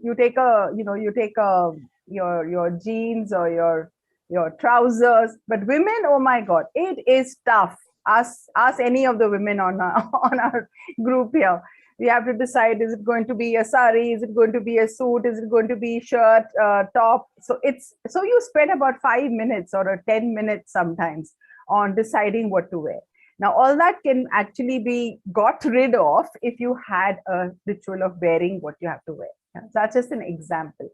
you take your jeans or your trousers. But women, oh my God, it is tough. Ask any of the women on our, on our group here. We have to decide: is it going to be a sari? Is it going to be a suit? Is it going to be shirt, top? So you spend about 5 minutes or 10 minutes sometimes on deciding what to wear. Now, all that can actually be got rid of if you had a ritual of wearing what you have to wear. So that's just an example.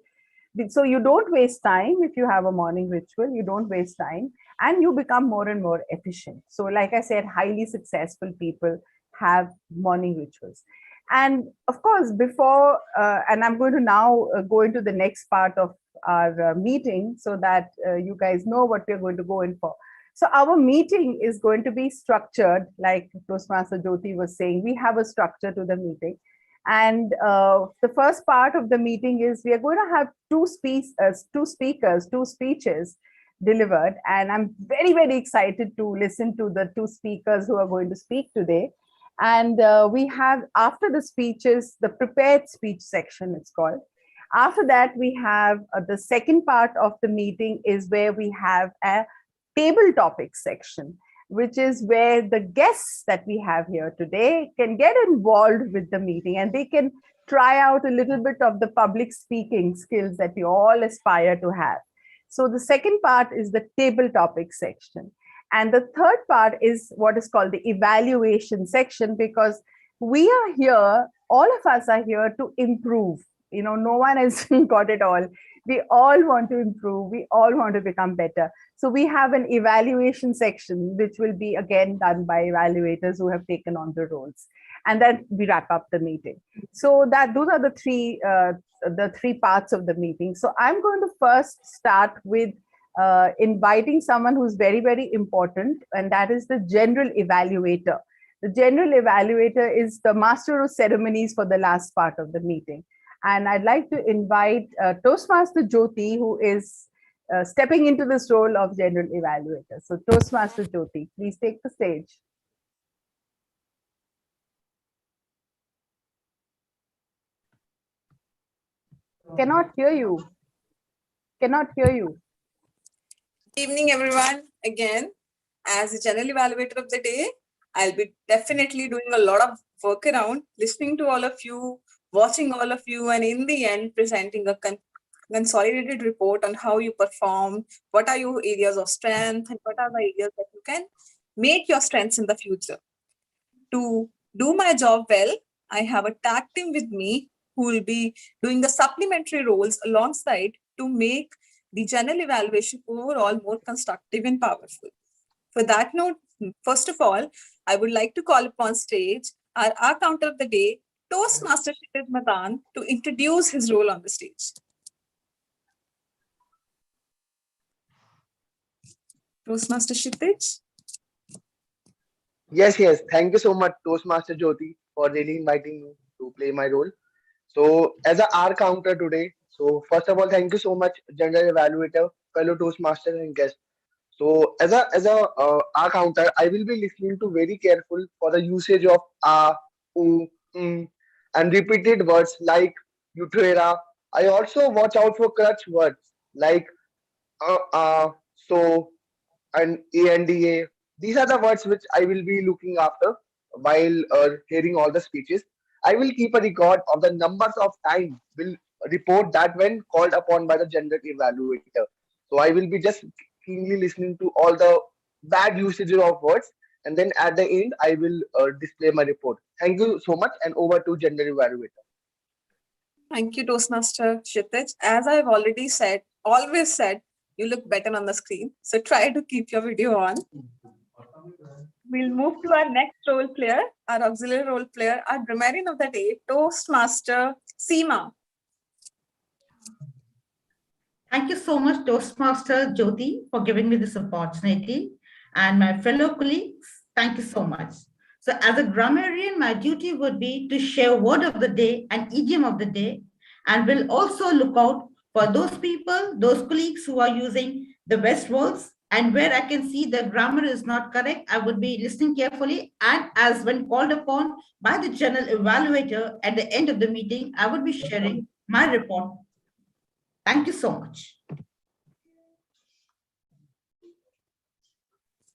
So you don't waste time if you have a morning ritual, you don't waste time, and you become more and more efficient. So like I said, highly successful people have morning rituals. And of course, before, and I'm going to now go into the next part of our meeting so that you guys know what we're going to go in for. So our meeting is going to be structured, like Toastmaster Jyoti was saying, we have a structure to the meeting. And the first part of the meeting is we are going to have two speeches delivered. And I'm very, very excited to listen to the two speakers who are going to speak today. And we have, after the speeches, the prepared speech section, it's called. After that, we have the second part of the meeting is where we have a table topics section, which is where the guests that we have here today can get involved with the meeting and they can try out a little bit of the public speaking skills that we all aspire to have. So the second part is the table topics section. And the third part is what is called the evaluation section, because we are here, all of us are here to improve. You know, no one has got it all. We all want to improve. We all want to become better. So we have an evaluation section, which will be again done by evaluators who have taken on the roles. And then we wrap up the meeting. So those are the three parts of the meeting. So I'm going to first start with inviting someone who's very, very important, and that is the general evaluator. The general evaluator is the master of ceremonies for the last part of the meeting. And I'd like to invite Toastmaster Jyoti, who is stepping into this role of general evaluator. So Toastmaster Jyoti, please take the stage. Cannot hear you. Cannot hear you. Good evening, everyone. Again, as a general evaluator of the day, I'll be definitely doing a lot of work around listening to all of you, watching all of you, and in the end, presenting a consolidated report on how you perform, what are your areas of strength, and what are the areas that you can make your strengths in the future. To do my job well, I have a tag team with me who will be doing the supplementary roles alongside to make the general evaluation overall more constructive and powerful. For that note, first of all, I would like to call upon stage our counter of the day, Toastmaster Ritesh, to introduce his role on the stage. Toastmaster Ritesh. Yes. Thank you so much, Toastmaster Jyoti, for really inviting me to play my role. So, as a R counter today, so first of all, thank you so much, General Evaluator, fellow Toastmaster and guest. So, as a R counter, I will be listening to very careful for the usage of and repeated words like utera. I also watch out for clutch words like uh, uh, so and ANDA. These are the words which I will be looking after while hearing all the speeches. I will keep a record of the numbers of time will report that when called upon by the general evaluator. So I will be just keenly listening to all the bad usage of words, and then at the end I will display my report. Thank you so much, and over to general evaluator. Thank you, Toastmaster Ritesh. As I've already said, always said, you look better on the screen. So try to keep your video on. We'll move to our next role player, our auxiliary role player, our grammarian of the day, Toastmaster Seema. Thank you so much, Toastmaster Jyoti, for giving me this opportunity. And my fellow colleagues, thank you so much. So as a grammarian, my duty would be to share word of the day and idiom of the day, and will also look out for those people, those colleagues who are using the best words, and where I can see the grammar is not correct, I would be listening carefully. And as when called upon by the general evaluator at the end of the meeting, I would be sharing my report. Thank you so much.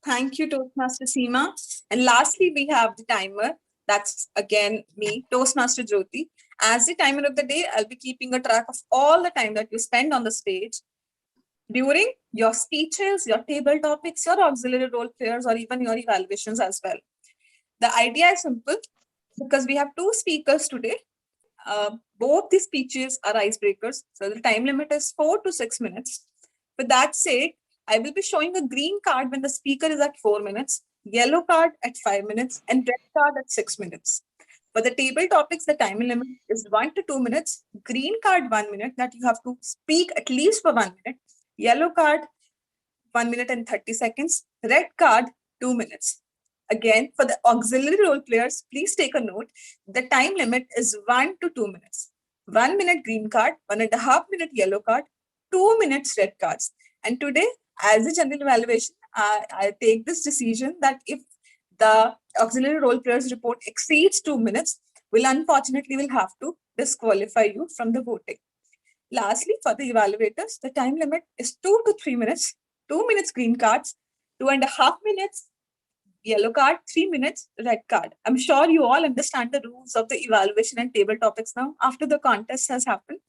Thank you, Toastmaster Seema. And lastly, we have the timer. That's again me, Toastmaster Jyoti. As the timer of the day, I'll be keeping a track of all the time that you spend on the stage during your speeches, your table topics, your auxiliary role players, or even your evaluations as well. The idea is simple because we have two speakers today. Both the speeches are icebreakers. So the time limit is 4 to 6 minutes. With that said, I will be showing a green card when the speaker is at 4 minutes, yellow card at 5 minutes, and red card at 6 minutes. For the table topics, the time limit is 1 to 2 minutes, green card 1 minute, that you have to speak at least for 1 minute, yellow card 1 minute and 30 seconds, red card 2 minutes. Again, for the auxiliary role players, please take a note. The time limit is 1 to 2 minutes. 1 minute green card, 1.5 minute yellow card, 2 minutes red cards. And today, as a general evaluation, I take this decision that if the auxiliary role players report exceeds 2 minutes, we'll unfortunately will have to disqualify you from the voting. Lastly, for the evaluators, the time limit is 2 to 3 minutes, 2 minutes green cards, 2.5 minutes yellow card, 3 minutes red card. I'm sure you all understand the rules of the evaluation and table topics now. After the contest has happened,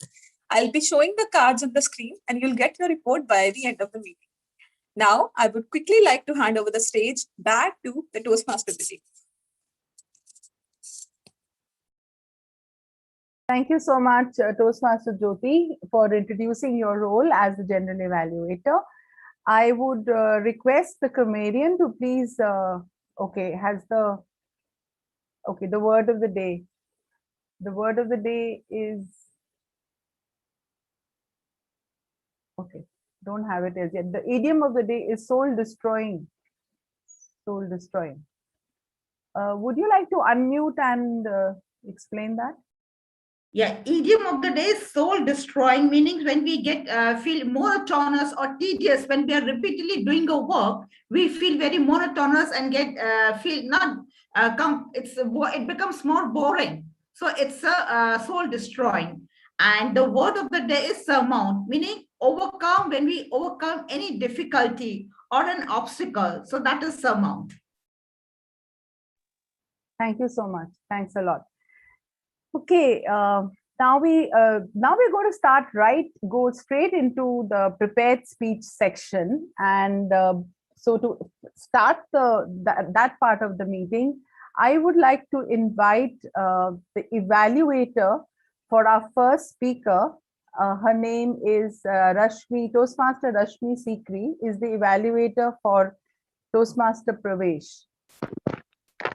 I'll be showing the cards on the screen and you'll get your report by the end of the meeting. Now, I would quickly like to hand over the stage back to the Toastmaster Ritesh. Thank you so much, Toastmaster Jyoti, for introducing your role as the general evaluator. I would request the grammarian to please, the word of the day. The word of the day is, don't have it as yet. The idiom of the day is soul destroying. Soul destroying. Would you like to unmute and explain that? Yeah, idiom of the day is soul destroying, meaning when we get feel monotonous or tedious when we are repeatedly doing a work, we feel very monotonous and get feel not it becomes more boring. So it's a soul destroying. And the word of the day is surmount, meaning overcome, when we overcome any difficulty or an obstacle. So that is surmount. Thank you so much. Thanks a lot. Okay, now we're going to go straight into the prepared speech section. And so to start that part of the meeting, I would like to invite the evaluator for our first speaker. Her name is Rashmi, Toastmaster Rashmi Sikri is the evaluator for Toastmaster Pravesh.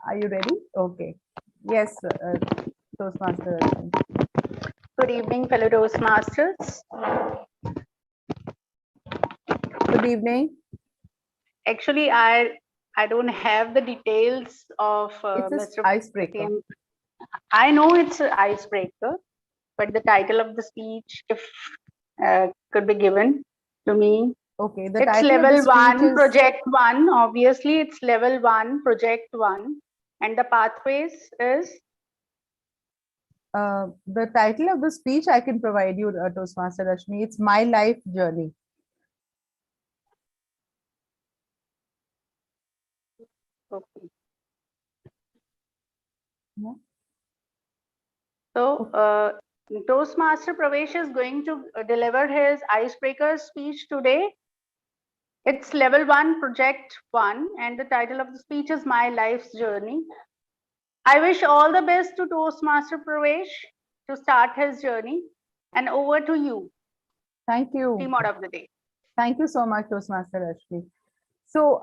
Are you ready? Okay. Yes, Toastmaster. Good evening, fellow Toastmasters. Good evening. Actually, I don't have the details of It's Mr. Icebreaker. I know it's an icebreaker, but the title of the speech, if could be given to me. Okay, It's level 1, project 1. Obviously, it's level 1, project 1, and the pathways is. The title of the speech I can provide you, Toastmaster Rashmi. It's My Life Journey. Okay. Yeah. So, Toastmaster Pravesh is going to deliver his icebreaker speech today. It's level 1, project 1, and the title of the speech is My Life's Journey. I wish all the best to Toastmaster Pravesh to start his journey, and over to you. Thank you. Team out of the day. Thank you so much, Toastmaster Rashmi. So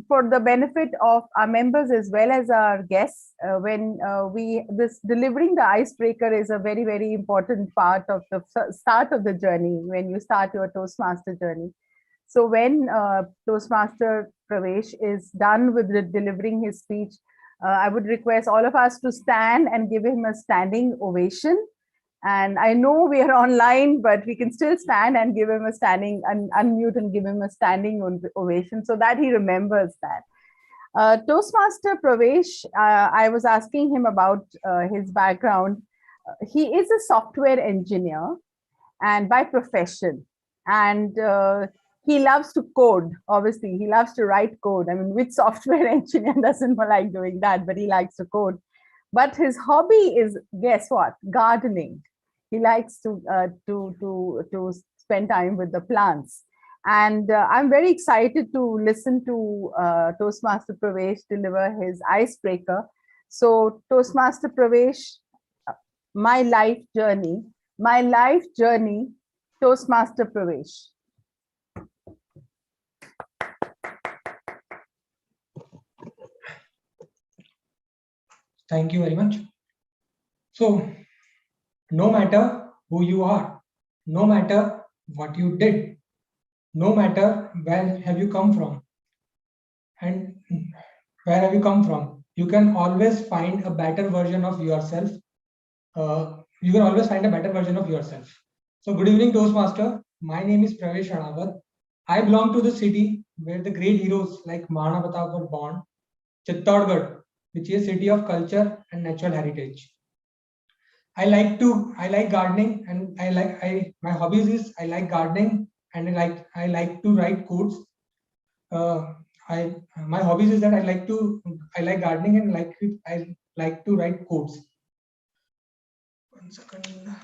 for the benefit of our members as well as our guests, when delivering the icebreaker is a very, very important part of the start of the journey, when you start your Toastmaster journey. So when Toastmaster Pravesh is done with delivering his speech, I would request all of us to stand and give him a standing ovation. And I know we are online, but we can still stand and give him a standing, unmute and give him a standing ovation so that he remembers that. Toastmaster Pravesh, I was asking him about his background. He is a software engineer and by profession, and he loves to code. Obviously, he loves to write code. I mean, which software engineer doesn't like doing that? But he likes to code. But his hobby is, guess what? Gardening. He likes to spend time with the plants. And I'm very excited to listen to Toastmaster Pravesh deliver his icebreaker. So, Toastmaster Pravesh, my life journey, Toastmaster Pravesh. Thank you very much. So, no matter who you are, no matter what you did, no matter where have you come from, and where have you come from, you can always find a better version of yourself. You can always find a better version of yourself. So, good evening, Toastmaster. My name is Pravesh. I belong to the city where the great heroes like Manawat were born, Chittorgarh, which is a city of culture and natural heritage. I like gardening, and my hobbies is I like gardening, and I like to write codes. My hobbies is that I like gardening, and I like to write codes. 1 second.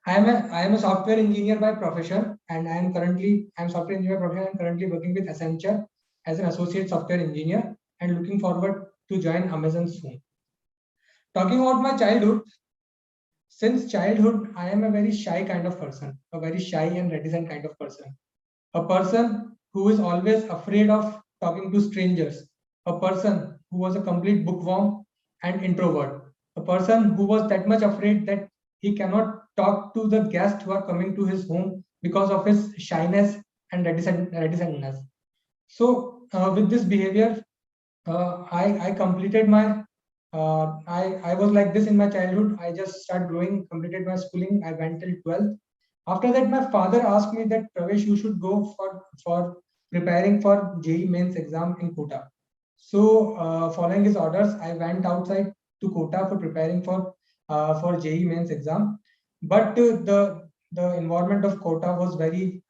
I am a software engineer by profession, and I am software engineer by profession. I am currently working with Accenture as an associate software engineer, and looking forward to join Amazon soon. Talking about my childhood, since childhood, I am a very shy kind of person, a very shy and reticent kind of person, a person who is always afraid of talking to strangers, a person who was a complete bookworm and introvert, a person who was that much afraid that he cannot talk to the guests who are coming to his home because of his shyness and reticentness. So, with this behavior, I completed my I was like this in my childhood. I just started growing, completed my schooling. I went till 12th. After that, my father asked me that Pravesh, you should go for preparing for JEE mains exam in Kota. So, following his orders, I went outside to Kota for preparing for JEE mains exam. But the environment of Kota was very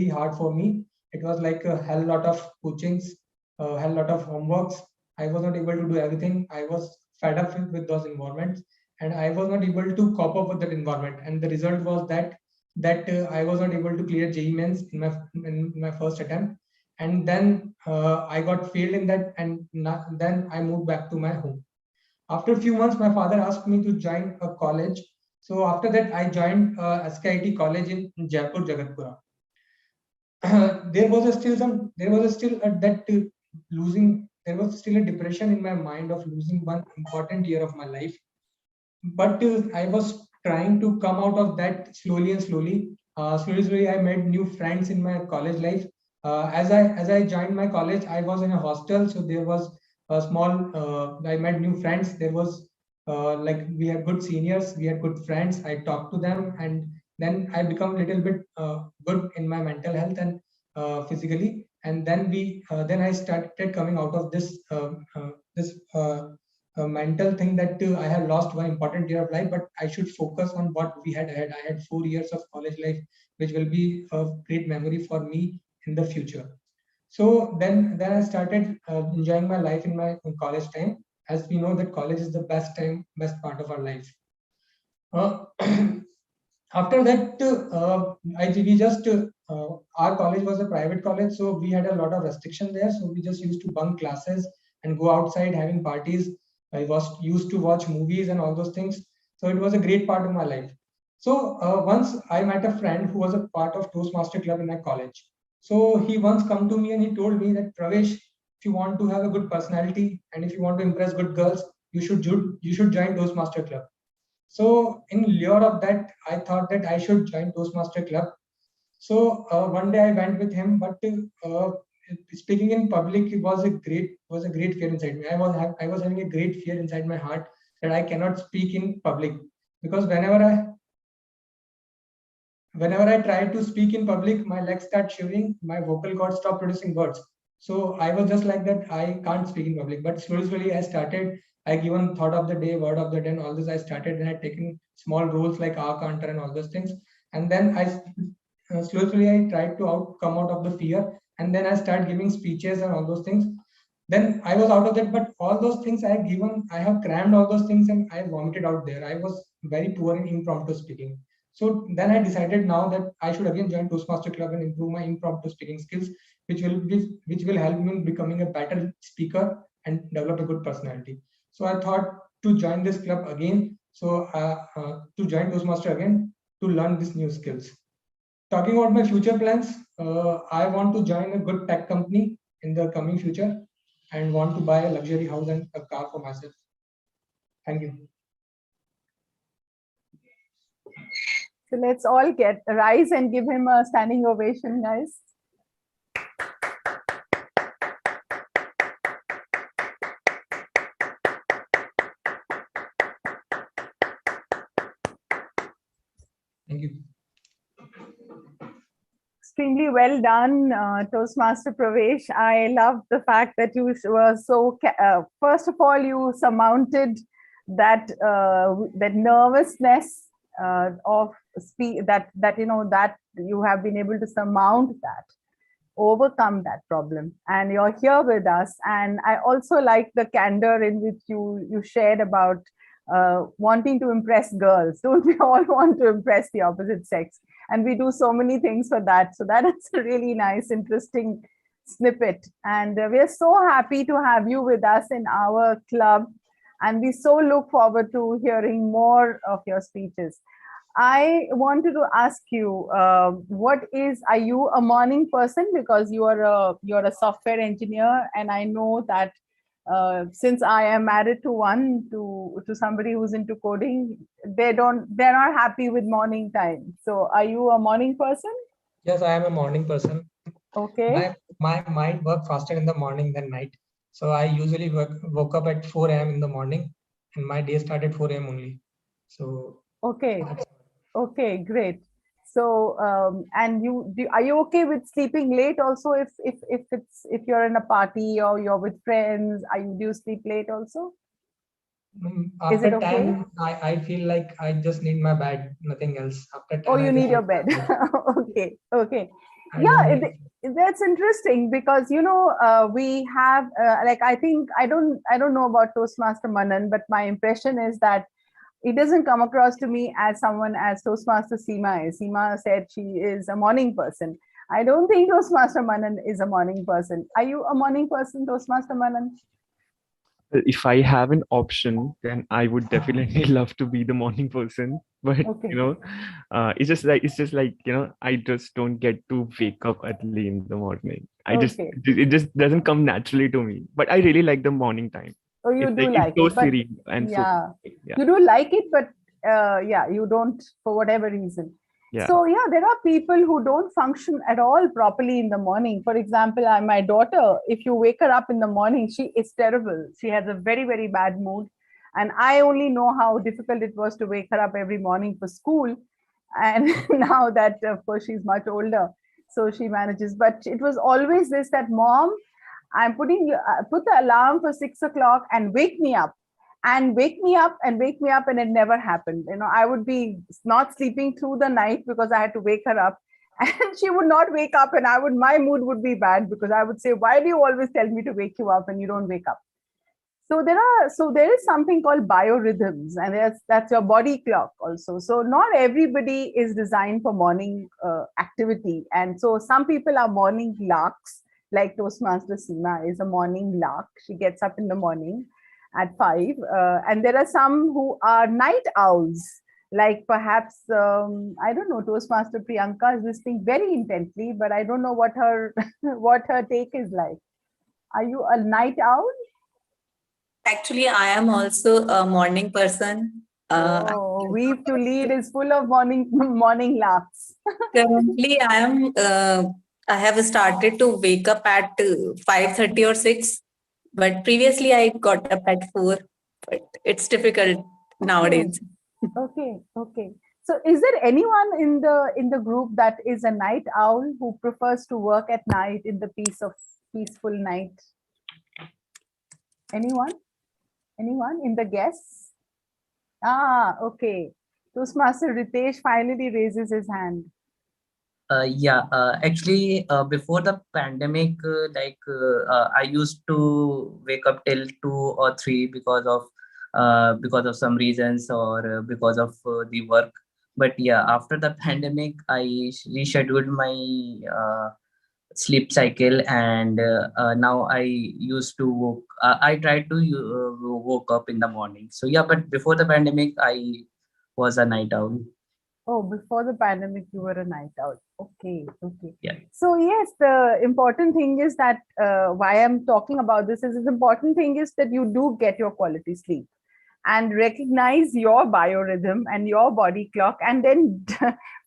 hard for me. It was like a hell lot of coachings, a hell lot of homeworks. I was not able to do everything. I was fed up with those environments, and I was not able to cope up with that environment. And the result was that I was not able to clear JEE mains in my first attempt. And then I got failed in that, and then I moved back to my home. After a few months, my father asked me to join a college. So after that, I joined SKIT college in Jaipur, Jagatpura. There was still a depression in my mind of losing one important year of my life. But I was trying to come out of that slowly. Slowly, I made new friends in my college life. As I joined my college, I was in a hostel, so there was a small. I met new friends. There was like we had good seniors, we had good friends. I talked to them, and then I become a little bit good in my mental health and physically. And then I started coming out of this mental thing that I have lost one important year of life, but I should focus on what we had ahead. I had 4 years of college life, which will be a great memory for me in the future. So then I started enjoying my life in my college time. As we know that college is the best part of our life. After that, our college was a private college, so we had a lot of restriction there. So we just used to bunk classes and go outside having parties. I was used to watch movies and all those things. So it was a great part of my life. So once I met a friend who was a part of Toastmaster club in my college. So he once come to me and he told me that Pravesh, if you want to have a good personality and if you want to impress good girls, you should join Toastmaster club. So in lieu of that, I thought that I should join Toastmaster club. So one day I went with him, but speaking in public was a great fear inside me. I was having a great fear inside my heart that I cannot speak in public, because whenever I try to speak in public, my legs start shivering, my vocal cords stop producing words. So I was just like that, I can't speak in public. But slowly I started, I given thought of the day, word of the day, and all this. I started and I taken small roles like counter and all those things. And then slowly I tried to come out of the fear. And then I started giving speeches and all those things. Then I was out of that, but all those things I have crammed all those things and I vomited out there. I was very poor in impromptu speaking. So then I decided now that I should again join Toastmaster Club and improve my impromptu speaking skills, which will help me in becoming a better speaker and develop a good personality. So I thought to join this club again. So to join Toastmaster again to learn these new skills. Talking about my future plans, I want to join a good tech company in the coming future and want to buy a luxury house and a car for myself. Thank you. So let's all rise and give him a standing ovation, guys. Thank you. Extremely well done, Toastmaster Pravesh. I love the fact that you were so, first of all, you surmounted that that nervousness of speak, that you have been able to surmount that, overcome that problem, and you're here with us. And I also like the candor in which you shared about wanting to impress girls. Don't we all want to impress the opposite sex? And we do so many things for that. So that is a really nice, interesting snippet. And we are so happy to have you with us in our club. And we so look forward to hearing more of your speeches. I wanted to ask you, are you a morning person? Because you're a software engineer, and I know that since I am married to somebody who's into coding, they're not happy with morning time. So are you a morning person? Yes, I am a morning person. Okay. My mind works faster in the morning than night. So I usually woke up at 4 a.m. in the morning, and my day started 4 a.m. only. So okay. Okay, great. So and are you okay with sleeping late also if you're in a party or you're with friends? Do you sleep late also? After Is it okay? 10, I feel like I just need my bed, nothing else. After 10, Oh, you need your bed. Okay, okay. Yeah, that's interesting because we have I think I don't know about Toastmaster Manan, but my impression is that it doesn't come across to me as someone as Toastmaster Seema is. Seema said she is a morning person. I don't think Toastmaster Manan is a morning person. Are you a morning person, Toastmaster Manan? If I have an option, then I would definitely love to be the morning person. But okay. It's just like I just don't get to wake up early in the morning. It just doesn't come naturally to me. But I really like the morning time. Oh, you it's do like so it, but serene and yeah, so yeah. You do like it, but yeah, you don't for whatever reason. Yeah. So yeah, there are people who don't function at all properly in the morning. For example, my daughter, if you wake her up in the morning, she is terrible. She has a very, very bad mood. And I only know how difficult it was to wake her up every morning for school. And now that, of course, she's much older, so she manages. But it was always this, that mom, I'm put the alarm for 6 o'clock and wake me up. And wake me up, and it never happened. I would be not sleeping through the night because I had to wake her up, and she would not wake up, and my mood would be bad because I would say, why do you always tell me to wake you up and you don't wake up? So there is something called biorhythms, and that's your body clock also. So not everybody is designed for morning activity, and so some people are morning larks, like Toastmaster Seema is a morning lark. She gets up in the morning at 5, and there are some who are night owls, like perhaps I don't know, Toastmaster Priyanka is listening very intently, but I don't know what her what her take is like. Are you a night owl? Actually, I am also a morning person. Weave to Lead is full of morning laughs. Currently, I have started to wake up at 5:30 or 6, but previously I got up at 4. But it's difficult nowadays. Okay. So is there anyone in the group that is a night owl who prefers to work at night in the peaceful night? Anyone? Anyone in the guests? Ah, okay. Toastmaster Ritesh finally raises his hand. Actually, before the pandemic, I used to wake up till 2 or 3 because of some reasons or because of the work. But yeah, after the pandemic, I rescheduled my sleep cycle, and now I used to woke. I tried to woke up in the morning. So yeah, but before the pandemic, I was a night owl. Oh, before the pandemic, you were a night owl. Okay, okay. Yeah. So yes, the important thing is that why I'm talking about this is the important thing is that you do get your quality sleep and recognize your biorhythm and your body clock, and then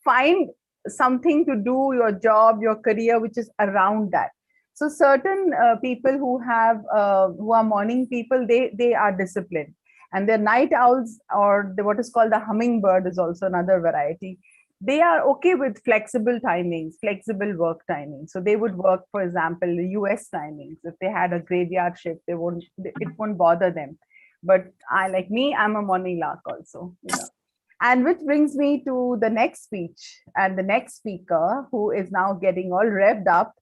find something to do, your job, your career, which is around that. So certain people who are morning people, they are disciplined, and the night owls, or what is called the hummingbird, is also another variety. They are okay with flexible timings, flexible work timings. So they would work, for example, the US timings. If they had a graveyard shift, it won't bother them. But I'm a morning lark also, you know. And which brings me to the next speech and the next speaker, who is now getting all revved up.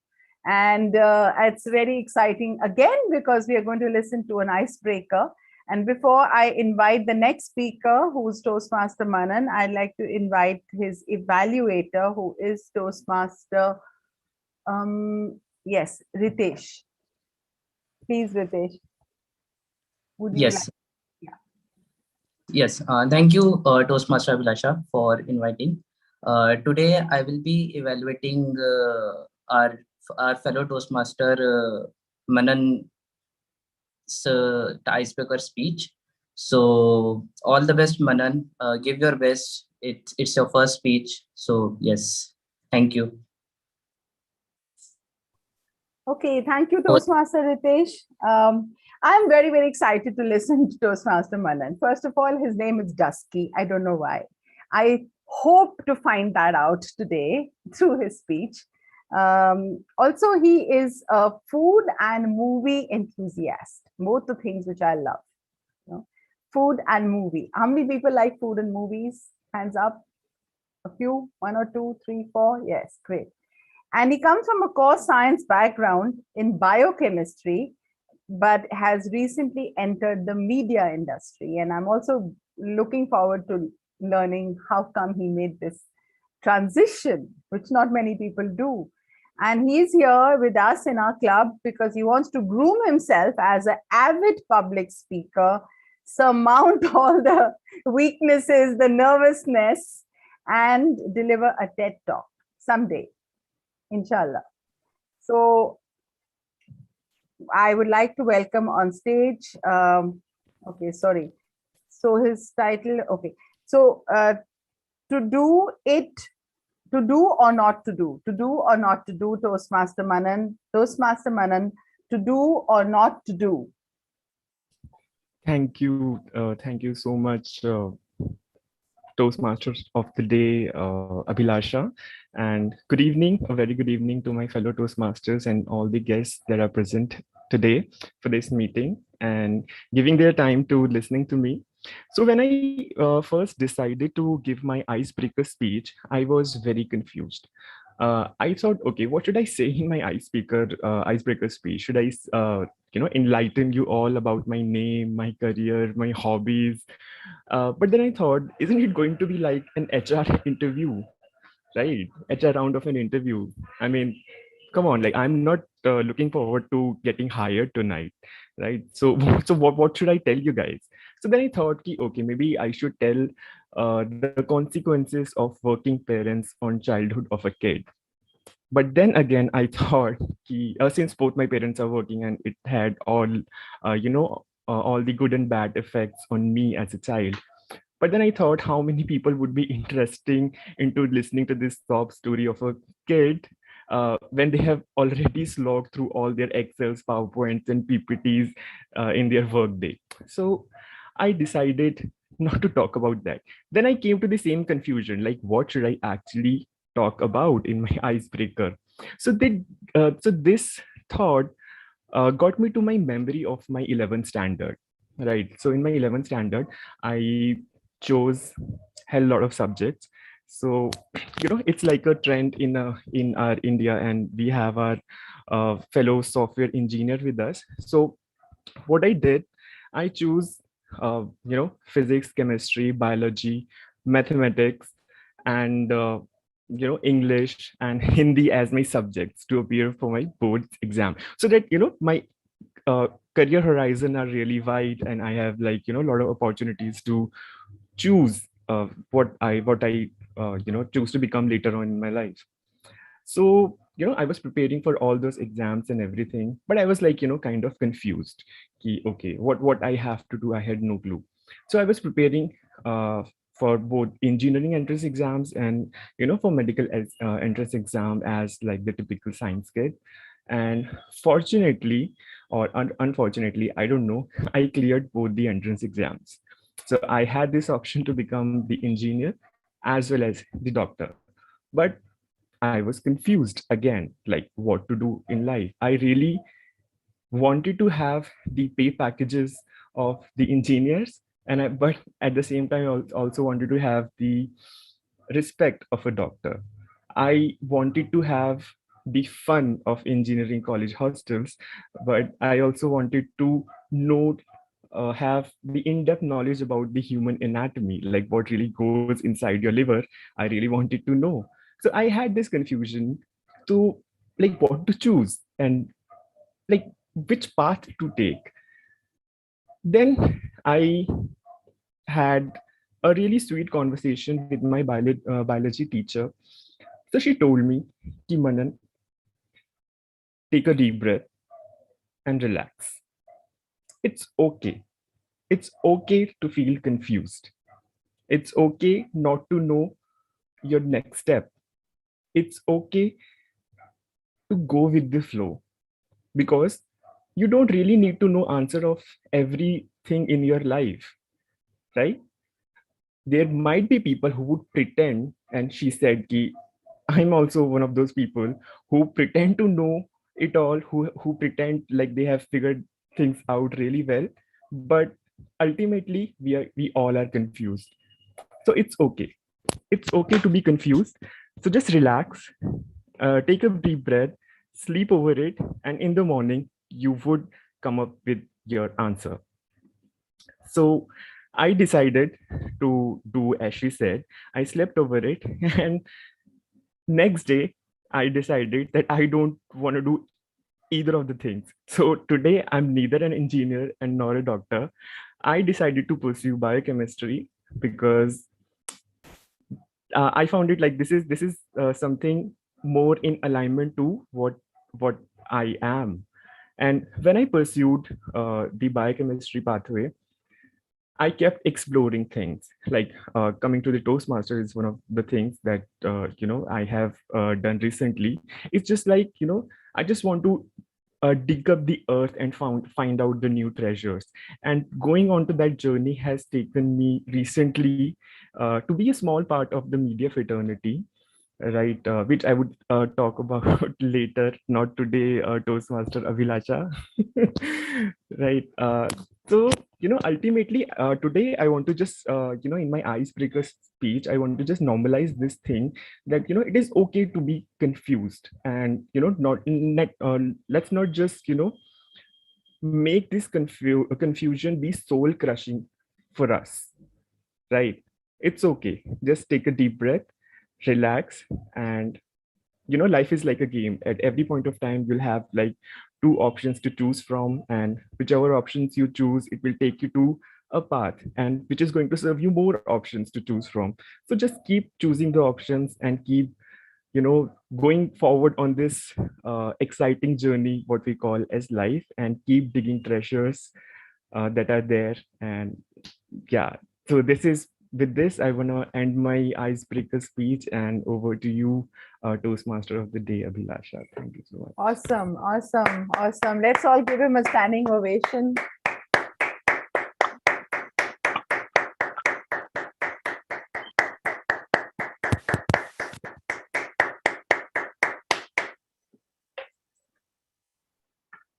And it's very exciting again, because we are going to listen to an icebreaker. And before I invite the next speaker, who's Toastmaster Manan, I'd like to invite his evaluator, who is Toastmaster, Ritesh. Please, Ritesh. Would you Yes. Yes, thank you, Toastmaster Abhilasha, for inviting. Today, I will be evaluating our fellow Toastmaster Manan's icebreaker speech. So, all the best, Manan. Give your best. It's your first speech. So, yes, thank you. Okay, thank you, Toastmaster Ritesh. I'm very, very excited to listen to Toastmaster Manan. First of all, his name is Dusky. I don't know why. I hope to find that out today through his speech. Also, he is a food and movie enthusiast, both the things which I love. You know, food and movie. How many people like food and movies? Hands up. A few, 1 or 2, 3, 4. Yes, great. And he comes from a core science background in biochemistry, but has recently entered the media industry. And I'm also looking forward to learning how come he made this transition, which not many people do. And he's here with us in our club because he wants to groom himself as an avid public speaker, surmount all the weaknesses, the nervousness, and deliver a TED talk someday, inshallah. So I would like to welcome on stage, okay, sorry. So his title, okay. So to do or not to do, Toastmaster Manan, to do or not to do. Thank you so much, Toastmasters of the day, Abhilasha, and good evening, a very good evening to my fellow Toastmasters and all the guests that are present today for this meeting and giving their time to listening to me. So when I first decided to give my icebreaker speech, I was very confused. I thought, okay, what should I say in my icebreaker speech? Should I, enlighten you all about my name, my career, my hobbies? But then I thought, isn't it going to be like an HR interview, right? HR round of an interview. I mean, come on, like I'm not looking forward to getting hired tonight, right? So, so what should I tell you guys? So then I thought, okay, maybe I should tell the consequences of working parents on childhood of a kid. But then again, I thought, since both my parents are working and it had all the good and bad effects on me as a child. But then I thought, how many people would be interesting into listening to this sob story of a kid when they have already slogged through all their Excels, PowerPoints, and PPTs in their workday? So I decided not to talk about that. Then I came to the same confusion, like what should I actually talk about in my icebreaker? So this thought got me to my memory of my 11th standard, right? So in my 11th standard, I chose a lot of subjects. So it's like a trend in our India, and we have our fellow software engineer with us. So what I did, I choose physics, chemistry, biology, mathematics, and English and Hindi as my subjects to appear for my board exam, so that my uh, career horizon are really wide, and I have like a lot of opportunities to choose what I choose to become later on in my life. So I was preparing for all those exams and everything, but I was like kind of confused. Okay, what I have to do, I had no clue. So I was preparing for both engineering entrance exams and for medical entrance exam as like the typical science kid. And fortunately, or unfortunately, I don't know, I cleared both the entrance exams. So I had this option to become the engineer as well as the doctor. But I was confused again, like what to do in life. I really wanted to have the pay packages of the engineers, but at the same time, I also wanted to have the respect of a doctor. I wanted to have the fun of engineering college hostels, but I also wanted to know, have the in-depth knowledge about the human anatomy, like what really goes inside your liver. I really wanted to know. So I had this confusion to like what to choose and like which path to take. Then I had a really sweet conversation with my biology teacher. So she told me, Ki Manan, take a deep breath and relax. It's okay. It's okay to feel confused. It's okay not to know your next step. It's okay to go with the flow, because you don't really need to know answer of everything in your life, right? There might be people who would pretend, and she said ki, I'm also one of those people who pretend to know it all, who pretend like they have figured things out really well, but ultimately we all are confused. So it's okay to be confused. So just relax, take a deep breath, sleep over it, and in the morning you would come up with your answer. So I decided to do as she said. I slept over it, and next day I decided that I don't want to do either of the things. So today I'm neither an engineer and nor a doctor. I decided to pursue biochemistry because I found it like this is something more in alignment to what I am. And when I pursued the biochemistry pathway, I kept exploring things. Like coming to the Toastmaster is one of the things that I have done recently. It's just like I just want to dig up the earth and find out the new treasures. And going on to that journey has taken me recently to be a small part of the media fraternity, right? Which I would talk about later, not today, Toastmaster Abhilasha. Right. So, ultimately, today I want to just, in my icebreaker speech, I want to just normalize this thing that, it is okay to be confused, and, let's not just, make this confusion be soul crushing for us, right? It's okay. Just take a deep breath, relax, and life is like a game. At every point of time you'll have like two options to choose from, and whichever options you choose, it will take you to a path, and which is going to serve you more options to choose from. So just keep choosing the options and keep going forward on this exciting journey, what we call as life, and keep digging treasures that are there. And yeah, so this is with this, I want to end my icebreaker speech, and over to you, Toastmaster of the day, Abhilasha. Thank you so much. Awesome, awesome, awesome. Let's all give him a standing ovation.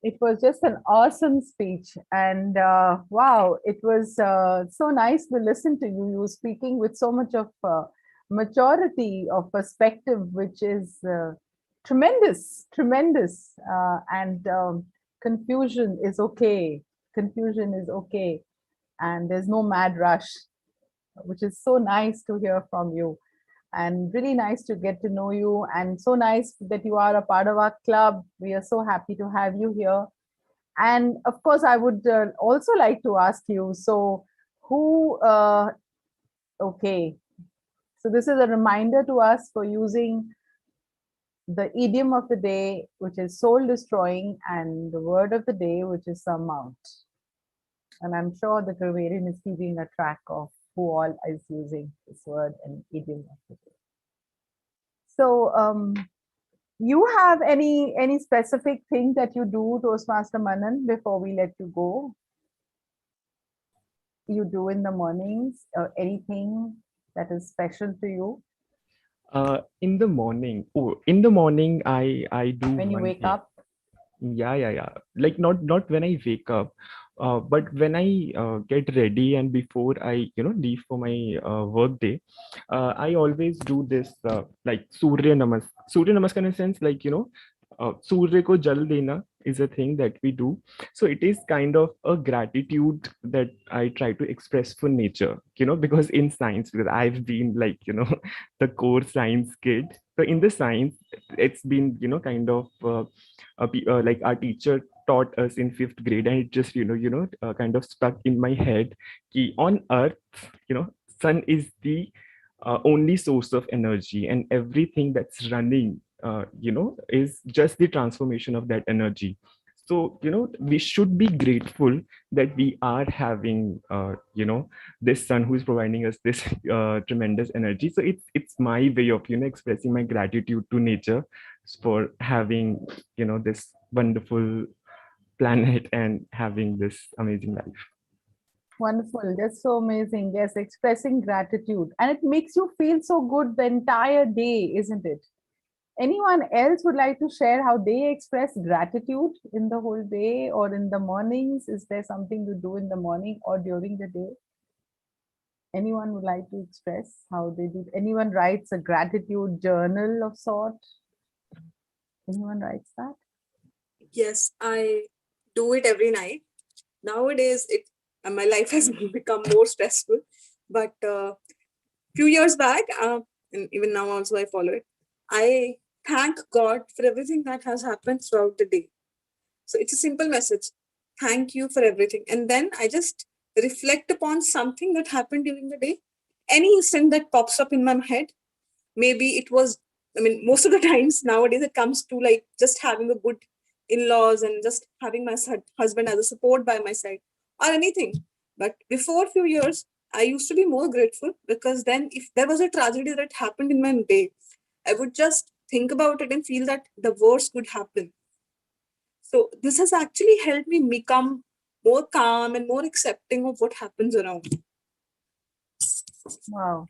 It was just an awesome speech. And wow, it was so nice to listen to you. You were speaking with so much of maturity of perspective, which is tremendous, tremendous. And confusion is okay. Confusion is okay. And there's no mad rush, which is so nice to hear from you. And really nice to get to know you, and so nice that you are a part of our club. We are so happy to have you here. And of course, I would also like to ask you, so who, okay, so this is a reminder to us for using the idiom of the day, which is soul destroying, and the word of the day, which is surmount. And I'm sure the grammarian is keeping a track of who all is using this word and idiom of the day. So, you have any specific thing that you do, Toastmaster Manan, before we let you go? You do in the mornings, or anything that is special to you In the morning, I do when you one wake thing. up? Yeah. Like not when I wake up, but when I get ready and before I leave for my work day, I always do this like Surya Namaskar in a sense, like Surya ko jal dena is a thing that we do. So it is kind of a gratitude that I try to express for nature, because in science, because I've been like the core science kid. So in the science, it's been kind of like our teacher taught us in 5th grade, and it just kind of stuck in my head. Ki on Earth, sun is the only source of energy, and everything that's running, is just the transformation of that energy. So we should be grateful that we are having this sun who is providing us this tremendous energy. So it's my way of expressing my gratitude to nature for having this wonderful planet and having this amazing life. Wonderful. That's so amazing. Yes, expressing gratitude. And it makes you feel so good the entire day, isn't it? Anyone else would like to share how they express gratitude in the whole day or in the mornings? Is there something to do in the morning or during the day? Anyone would like to express how they do? Anyone writes a gratitude journal of sort? Anyone writes that? Yes, I do it every night. Nowadays, my life has become more stressful. But few years back, and even now also I follow it. I thank God for everything that has happened throughout the day. So it's a simple message. Thank you for everything. And then I just reflect upon something that happened during the day. Any instant that pops up in my head, maybe it was, most of the times nowadays it comes to like just having a good in-laws and just having my husband as a support by my side or anything. But before a few years, I used to be more grateful, because then if there was a tragedy that happened in my day, I would just think about it and feel that the worst could happen. So this has actually helped me become more calm and more accepting of what happens around. Wow.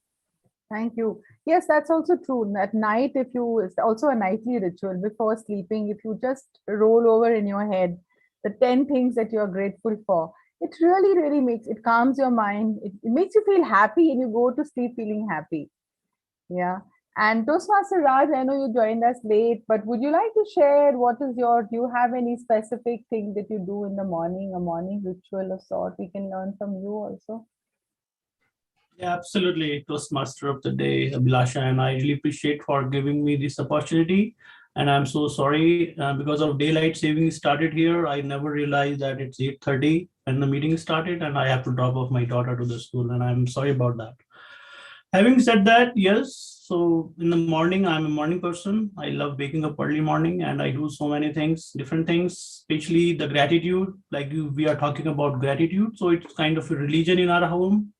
Thank you. Yes, that's also true. At night, if you, it's also a nightly ritual before sleeping, if you just roll over in your head the 10 things that you're grateful for, it really, really makes, it calms your mind. It makes you feel happy and you go to sleep feeling happy. Yeah. And Toastmaster Raj, I know you joined us late, but would you like to share what is your, do you have any specific thing that you do in the morning, a morning ritual of sort? We can learn from you also. Yeah, absolutely. Toastmaster of the day, Abhilasha, and I really appreciate for giving me this opportunity. And I'm so sorry because of daylight saving started here. I never realized that it's 8:30 when the meeting started, and I have to drop off my daughter to the school, and I'm sorry about that. Having said that, yes. So in the morning, I'm a morning person. I love waking up early morning, and I do so many things, different things, especially the gratitude. Like we are talking about gratitude, so it's kind of a religion in our home.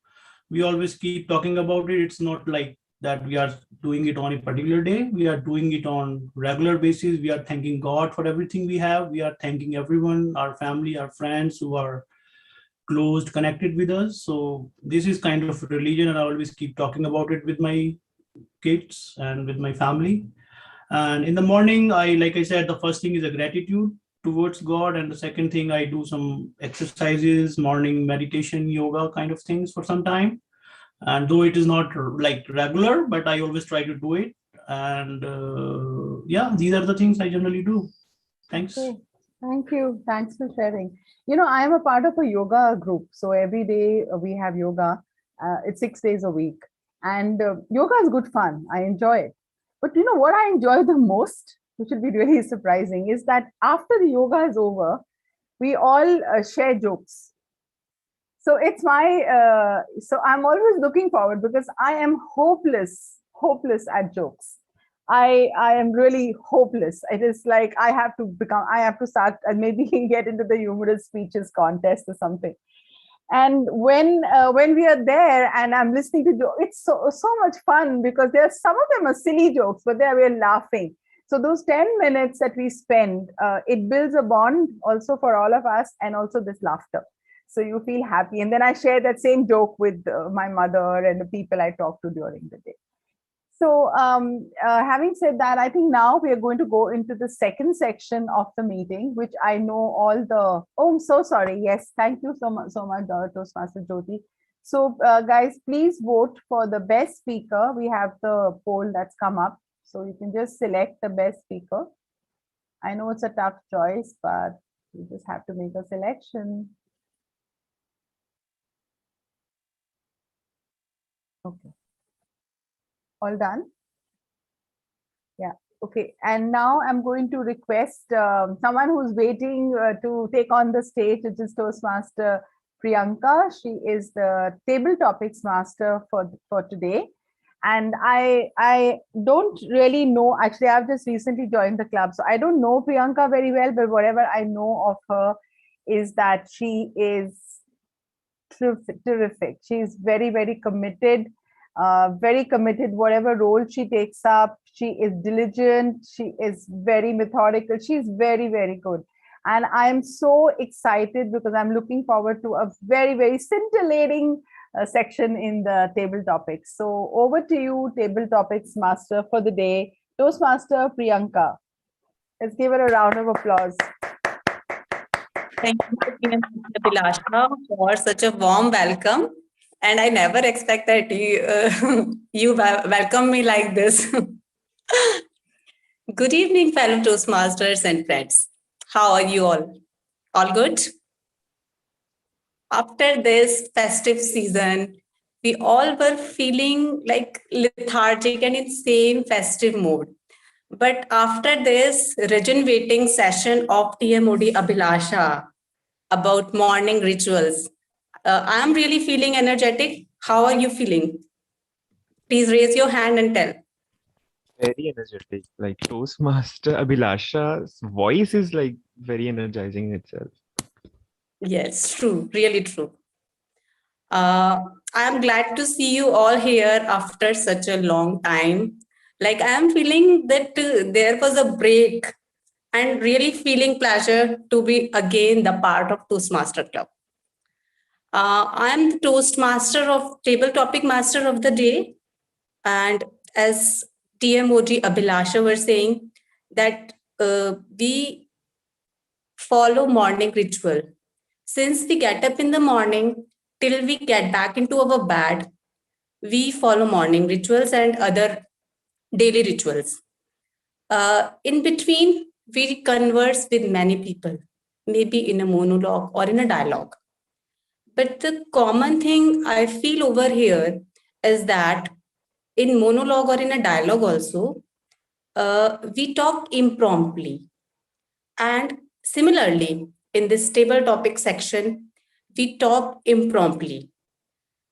We always keep talking about it. It's not like that we are doing it on a particular day. We are doing it on regular basis. We are thanking God for everything we have. We are thanking everyone, our family, our friends who are closed, connected with us. So this is kind of religion, and I always keep talking about it with my kids and with my family. And in the morning, like I said, the first thing is a gratitude towards God. And the second thing, I do some exercises, morning meditation, yoga kind of things for some time. And though it is not like regular, but I always try to do it. And yeah, these are the things I generally do. Thanks. Okay. Thank you. Thanks for sharing. You know, I am a part of a yoga group. So every day we have yoga. It's 6 days a week. And yoga is good fun. I enjoy it. But you know what I enjoy the most, which will be really surprising, is that after the yoga is over, we all share jokes. So it's so I'm always looking forward because I am hopeless at jokes. I am really hopeless. It is like I have to start and maybe get into the humorous speeches contest or something. And when we are there and I'm listening to jokes, it's so much fun because some of them are silly jokes, but we're laughing. So those 10 minutes that we spend, it builds a bond also for all of us, and also this laughter. So you feel happy. And then I share that same joke with my mother and the people I talk to during the day. So having said that, I think now we are going to go into the second section of the meeting, which I know oh, I'm so sorry. Yes, thank you so much, Toastmaster Jyoti. So guys, please vote for the best speaker. We have the poll that's come up. So you can just select the best speaker. I know it's a tough choice, but you just have to make a selection. Okay. All done? Yeah. Okay. And now I'm going to request someone who's waiting to take on the stage, which is Toastmaster Priyanka. She is the table topics master for today. And I don't really know, actually, I've just recently joined the club, so I don't know Priyanka very well, but whatever I know of her is that she is terrific. She's very, very committed. Whatever role she takes up. She is diligent. She is very methodical. She's very, very good. And I'm so excited because I'm looking forward to a very, very scintillating section in the table topics. So over to you, table topics master for the day, Toastmaster Priyanka. Let's give her a round of applause. Thank you, Abhilasha, for such a warm welcome. And I never expect that you welcome me like this. Good evening, fellow Toastmasters and friends. How are you all? All good? After this festive season, we all were feeling like lethargic and in same festive mood. But after this regenerating session of TMOD Abhilasha about morning rituals, I'm really feeling energetic. How are you feeling? Please raise your hand and tell. Very energetic. Like Toastmaster Abhilasha's voice is like very energizing in itself. Yes, true, really true. I am glad to see you all here after such a long time. Like I am feeling that there was a break and really feeling pleasure to be again the part of Toastmaster Club. I am the Toastmaster of Table Topic Master of the Day. And as TMOG Abhilasha were saying, that we follow morning ritual. Since we get up in the morning till we get back into our bed, we follow morning rituals and other daily rituals. In between, we converse with many people, maybe in a monologue or in a dialogue. But the common thing I feel over here is that in monologue or in a dialogue also, we talk impromptu. And similarly, in this table topic section, we talk impromptu,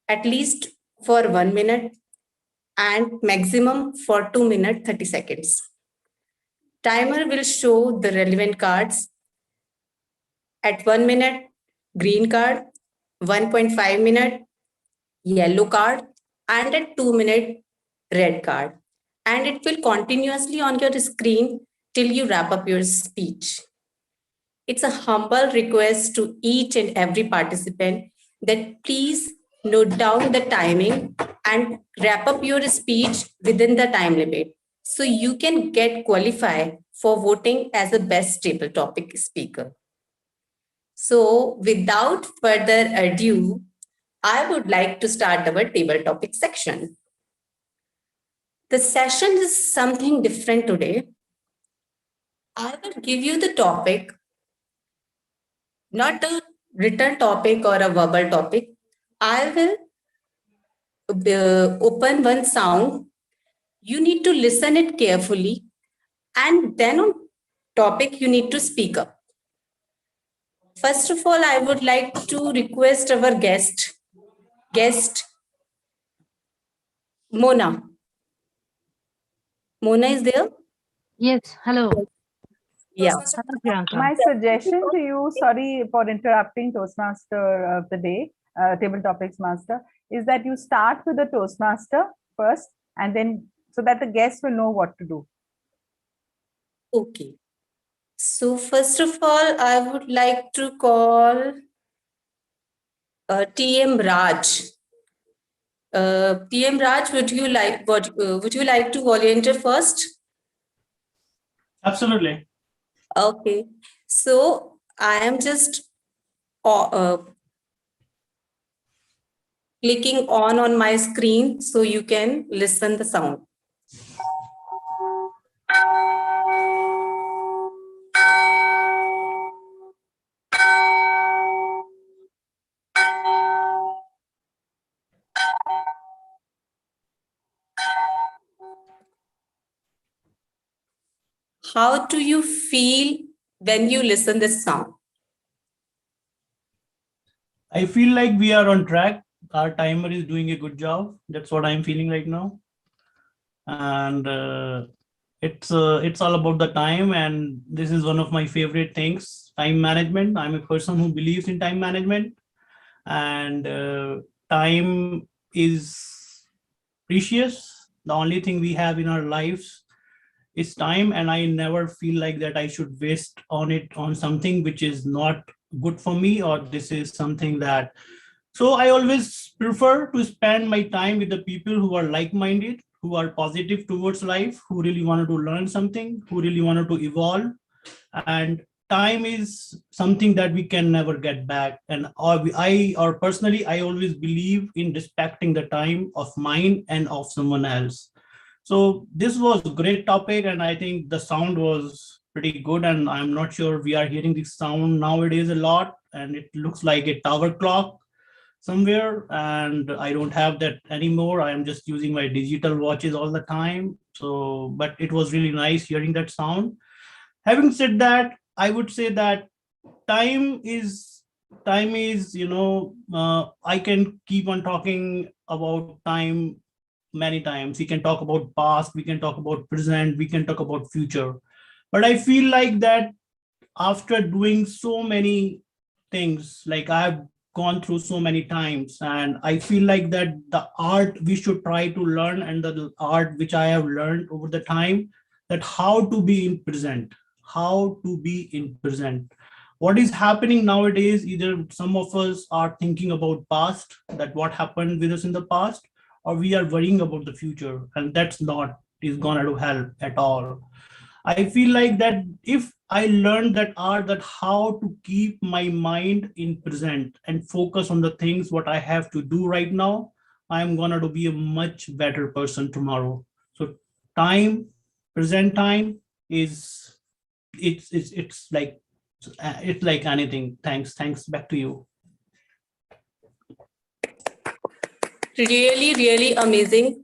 at least for 1 minute and maximum for 2 minutes, 30 seconds. Timer will show the relevant cards. At 1 minute, green card, 1.5 minute, yellow card, and at 2 minute, red card. And it will continuously on your screen till you wrap up your speech. It's a humble request to each and every participant that please note down the timing and wrap up your speech within the time limit. so you can get qualified for voting as a best table topic speaker. So without further ado, I would like to start our table topic section. The session is something different today. I will give you the topic, not a written topic or a verbal topic. I will open one sound. You need to listen it carefully, and then on topic you need to speak up. First of all, I would like to request our guest Mona. Mona is there? Yes, hello. Yeah. Hello, Priyanka. My suggestion to you, sorry for interrupting Toastmaster of the day, Table Topics Master, is that you start with the Toastmaster first, and then so that the guests will know what to do. Okay. So first of all, I would like to call TM Raj. TM Raj, would you like to volunteer first? Absolutely. Okay. So I am just clicking on my screen so you can listen the sound. How do you feel when you listen this sound? I feel like we are on track. Our timer is doing a good job. That's what I'm feeling right now. And it's all about the time. And this is one of my favorite things, time management. I'm a person who believes in time management. And time is precious. The only thing we have in our lives is time, and I never feel like that I should waste on it on something which is not good for me, or this is something that, so I always prefer to spend my time with the people who are like-minded, who are positive towards life, who really wanted to learn something, who really wanted to evolve. And time is something that we can never get back. And personally, I always believe in respecting the time of mine and of someone else. So this was a great topic, and I think the sound was pretty good. And I'm not sure we are hearing this sound nowadays a lot, and it looks like a tower clock somewhere, and I don't have that anymore. I am just using my digital watches all the time. So, but it was really nice hearing that sound. Having said that, I would say that time is, I can keep on talking about time many times. We can talk about past, we can talk about present, we can talk about future. But I feel like that after doing so many things, like I've gone through so many times, and I feel like that the art we should try to learn, and the art which I have learned over the time, that how to be in present, what is happening nowadays. Either some of us are thinking about past, that what happened with us in the past, or we are worrying about the future, and that's not is gonna to help at all. I feel like that if I learned that art, that how to keep my mind in present and focus on the things what I have to do right now, I'm gonna to be a much better person tomorrow. So time, present time is it's like anything. Thanks. Back to you. Really amazing.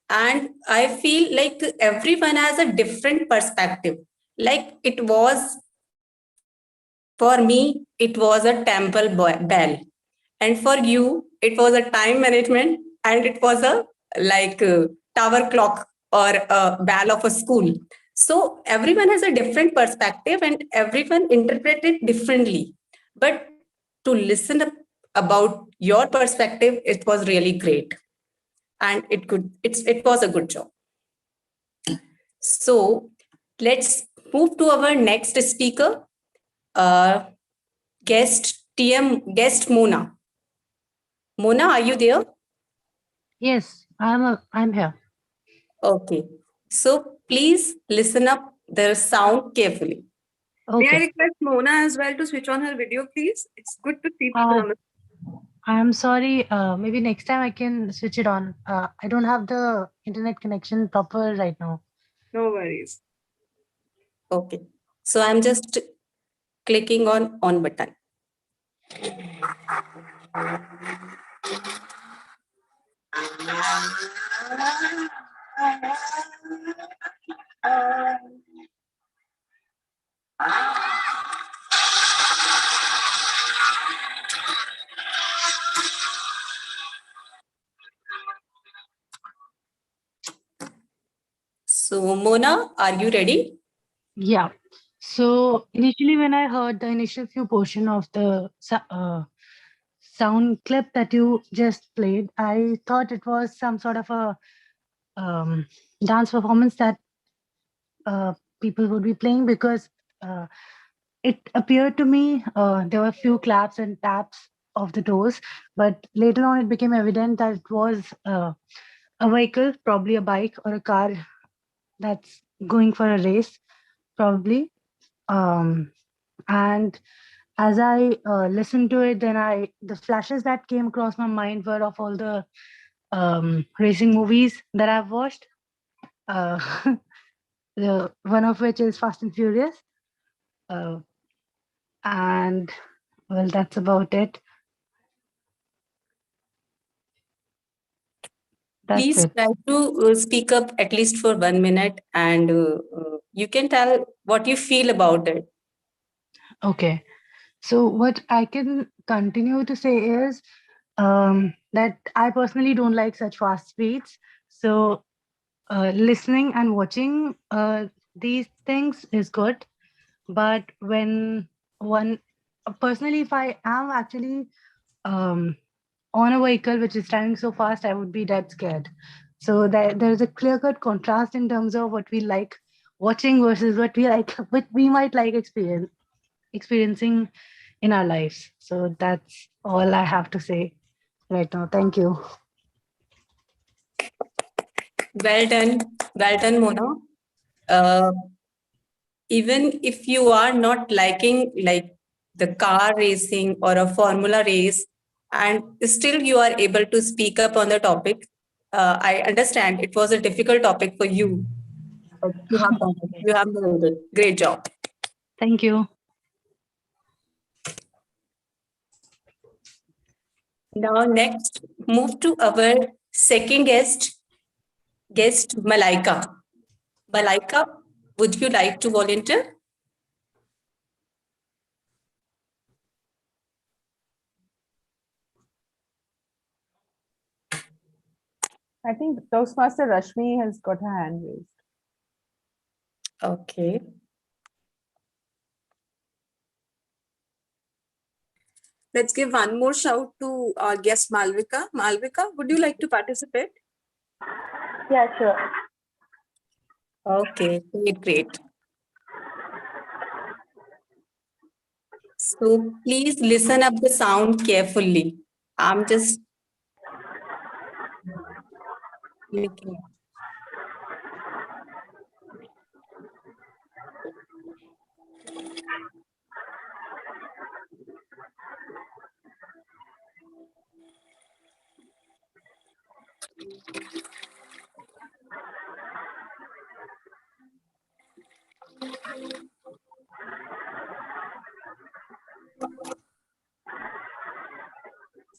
And I feel like everyone has a different perspective. Like it was, for me, it was a temple bell. And for you, it was a time management, and it was a tower clock or a bell of a school. So everyone has a different perspective, and everyone interprets it differently. But to listen about your perspective, it was really great. And it was a good job. So let's move to our next speaker, guest Mona. Mona, are you there? Yes, I'm here. Okay. So please listen up the sound carefully. May I Okay. request Mona as well to switch on her video, please? It's good to see people on the. I'm sorry. Maybe next time I can switch it on. I don't have the internet connection proper right now. No worries. Okay. So I'm just clicking on button. So Mona, are you ready? Yeah. So initially, when I heard the initial few portion of the sound clip that you just played, I thought it was some sort of a dance performance that people would be playing because it appeared to me there were a few claps and taps of the toes, but later on it became evident that it was a vehicle, probably a bike or a car that's going for a race, probably. And as I listened to it, then the flashes that came across my mind were of all the racing movies that I've watched. Uh, one of which is Fast and Furious. Uh, and well, that's about it. That's Please it. try to speak up at least for 1 minute, and you can tell what you feel about it. Okay. So what I can continue to say is that I personally don't like such fast speeds. So listening and watching these things is good, but when one personally, if I am actually um, on a vehicle which is driving so fast, I would be dead scared. So there's a clear-cut contrast in terms of what we like watching versus what we like, what we might like experiencing in our lives. So that's all I have to say right now. Thank you. Well done, Mona. Uh, Even if you are not liking like the car racing or a formula race, and still you are able to speak up on the topic, I understand it was a difficult topic for you, but you have done it. You have done it. Great job. Thank you. Now next, move to our second guest Malaika. Malaika, would you like to volunteer? I think Toastmaster Rashmi has got her hand raised. Okay. Let's give one more shout to our guest Malvika. Malvika, would you like to participate? Yeah, sure. Okay, great. So please listen up the sound carefully. I'm just making.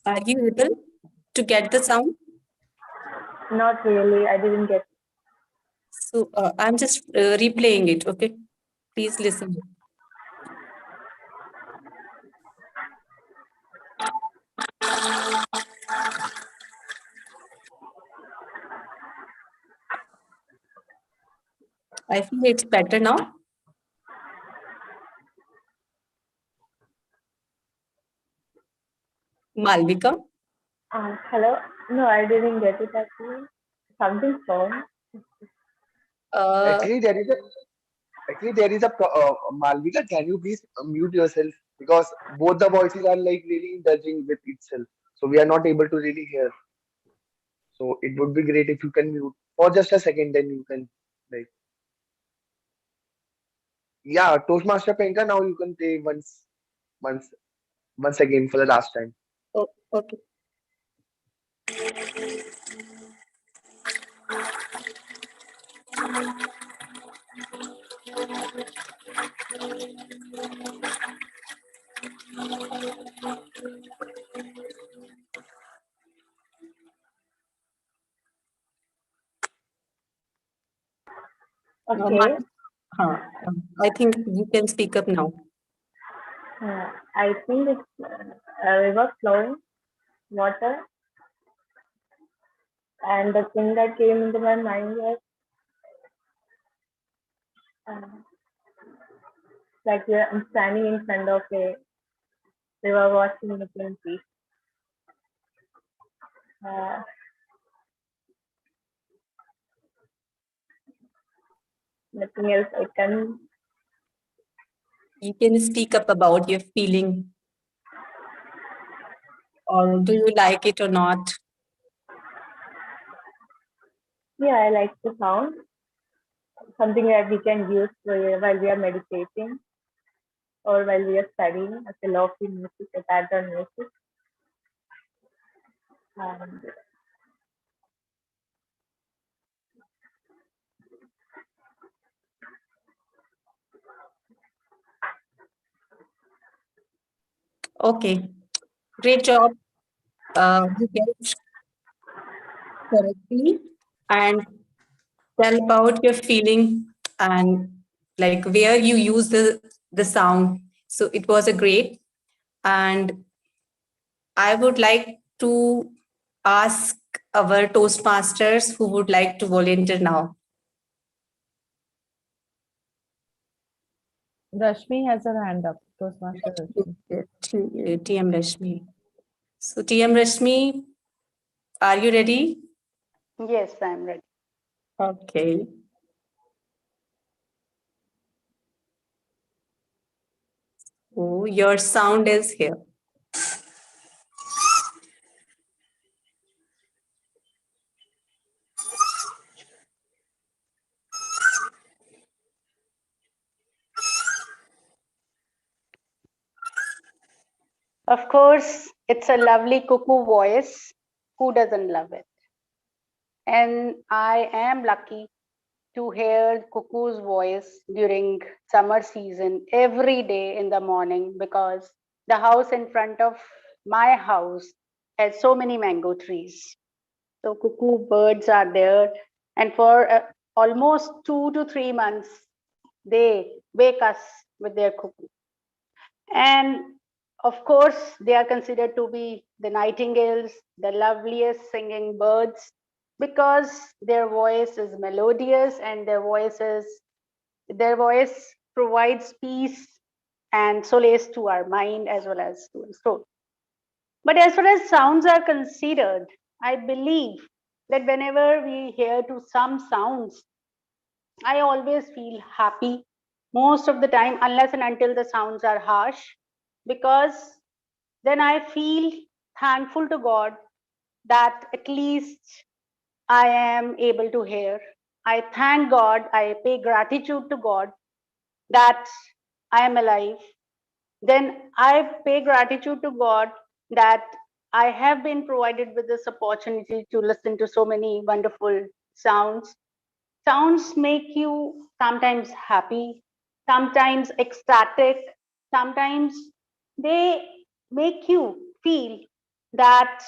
Are you able to get the sound? Not really. I didn't get. So I'm just replaying it. Okay, please listen. I feel it's better now. Malvika. Hello. No, I didn't get it actually. Something's wrong. Uh, Actually, there is a Malvika. Can you please mute yourself because both the voices are like really indulging with itself, so we are not able to really hear. So it would be great if you can mute for just a second, then you can Yeah, Toastmaster Priyanka, now you can play once, once again for the last time. Oh, okay. Okay. I think you can speak up now. I think it's a river flowing, water, and the thing that came into my mind was uh, like I'm standing in front of a river watching the piece. Uh, Nothing else I can. You can speak up about your feeling, or do you like it or not? Yeah, I like the sound. Something that we can use while we are meditating or while we are studying as a lofi music, a background music. And Okay, great job. You guessed correctly. And tell about your feeling and like where you use the sound. So it was a great. And I would like to ask our Toastmasters who would like to volunteer now. Rashmi has her hand up. Toastmaster Rashmi. TM Rashmi. So TM Rashmi, are you ready? Yes, I'm ready. Okay. Oh, your sound is here. Of course, it's a lovely cuckoo voice. Who doesn't love it? And I am lucky to hear cuckoo's voice during summer season every day in the morning because the house in front of my house has so many mango trees. So cuckoo birds are there, and for almost 2 to 3 months, they wake us with their cuckoo. And of course, they are considered to be the nightingales, the loveliest singing birds, because their voice is melodious and their voice provides peace and solace to our mind as well as to our soul. But as far as sounds are considered, I believe that whenever we hear to some sounds, I always feel happy most of the time, unless and until the sounds are harsh, because then I feel thankful to God that at least I am able to hear. I thank God, I pay gratitude to God that I am alive. Then I pay gratitude to God that I have been provided with this opportunity to listen to so many wonderful sounds. Sounds make you sometimes happy, sometimes ecstatic, sometimes they make you feel that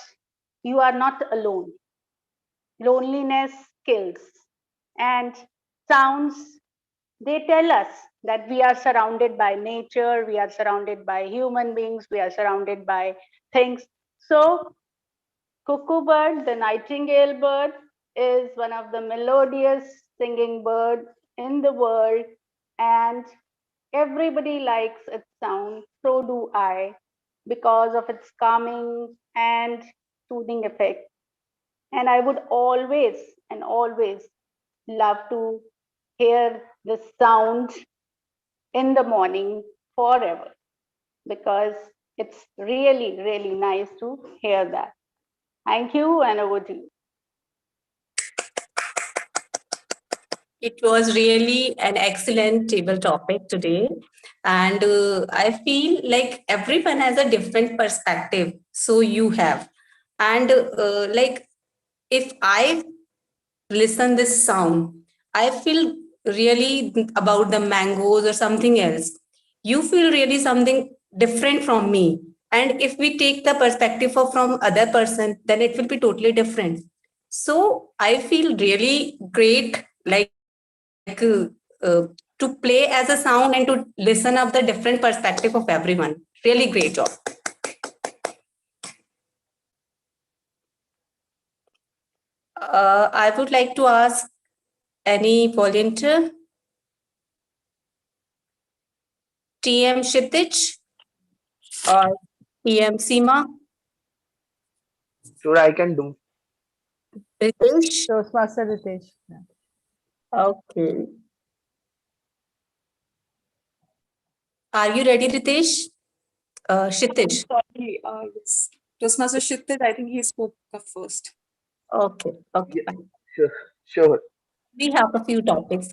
you are not alone. Loneliness kills. And sounds, they tell us that we are surrounded by nature, we are surrounded by human beings, we are surrounded by things. So cuckoo bird, the nightingale bird, is one of the melodious singing bird in the world, and everybody likes its sound. So do I, because of its calming and soothing effect. And I would always and always love to hear the sound in the morning forever because it's really, really nice to hear that. Thank you, and over to you. It was really an excellent table topic today. And I feel like everyone has a different perspective. So you have. And like if I listen this sound, I feel really about the mangoes or something else. You feel really something different from me. And if we take the perspective of from other person, then it will be totally different. So I feel really great, like to play as a sound and to listen up the different perspective of everyone. Really great job. I would like to ask any volunteer. TM Shitich or TM Seema? Sure, I can do. Ritesh? Toastmaster Ritesh. Okay. Are you ready, Ritesh? Shitij? Sorry, yes. Toastmaster Shitted, I think he spoke up first. Okay, okay. Yeah, sure, sure. We have a few topics.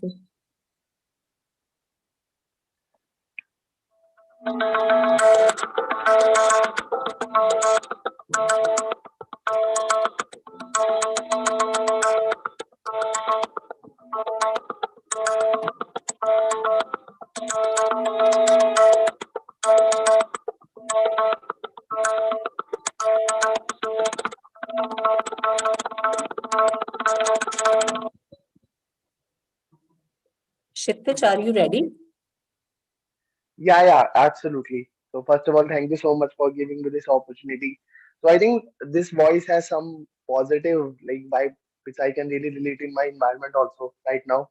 Shitij, are you ready? Yeah, absolutely. So first of all, thank you so much for giving me this opportunity. So I think this voice has some positive like vibe which I can really relate in my environment also right now.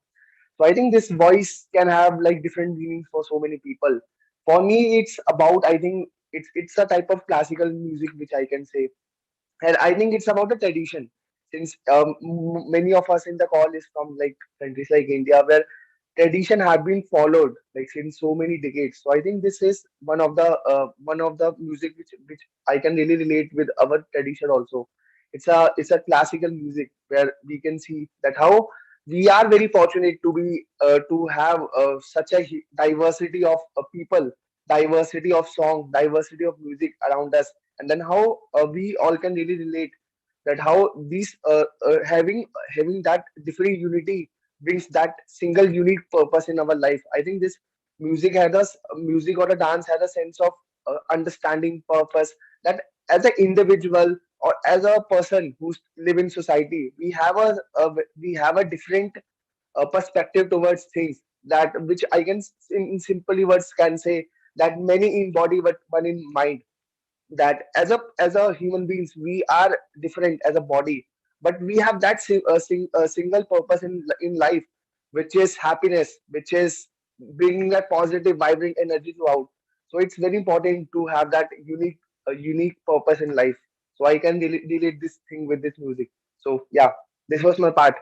So I think this voice can have like different meanings for so many people. For me, it's about I think it's a type of classical music which I can say, and I think it's about the tradition. Since many of us in the call is from like countries like India, where tradition have been followed like since so many decades. So I think this is one of the music which I can really relate with our tradition also. It's a classical music where we can see that how we are very fortunate to be to have such a diversity of people, diversity of song, diversity of music around us, and then how we all can really relate that how these having that different unity brings that single unique purpose in our life. I think this music or a dance had a sense of understanding purpose, that as an individual or as a person who's live in society, we have a different perspective towards things, that which I can in simply words can say that many in body but one in mind, that as a human beings we are different as a body, but we have that single purpose in life, which is happiness, which is bringing that positive vibrant energy throughout. So it's very important to have that unique purpose in life. So I can relate this thing with this music. So yeah, this was my part.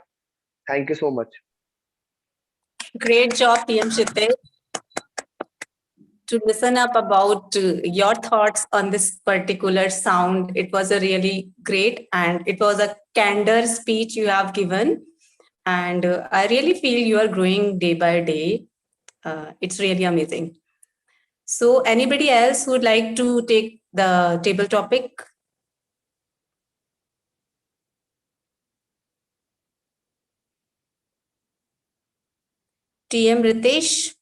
Thank you so much. Great job, TM Shitij, to listen up about your thoughts on this particular sound. It was a really great and it was a candor speech you have given. And I really feel you are growing day by day. It's really amazing. So anybody else who would like to take the table topic? TM Ritesh?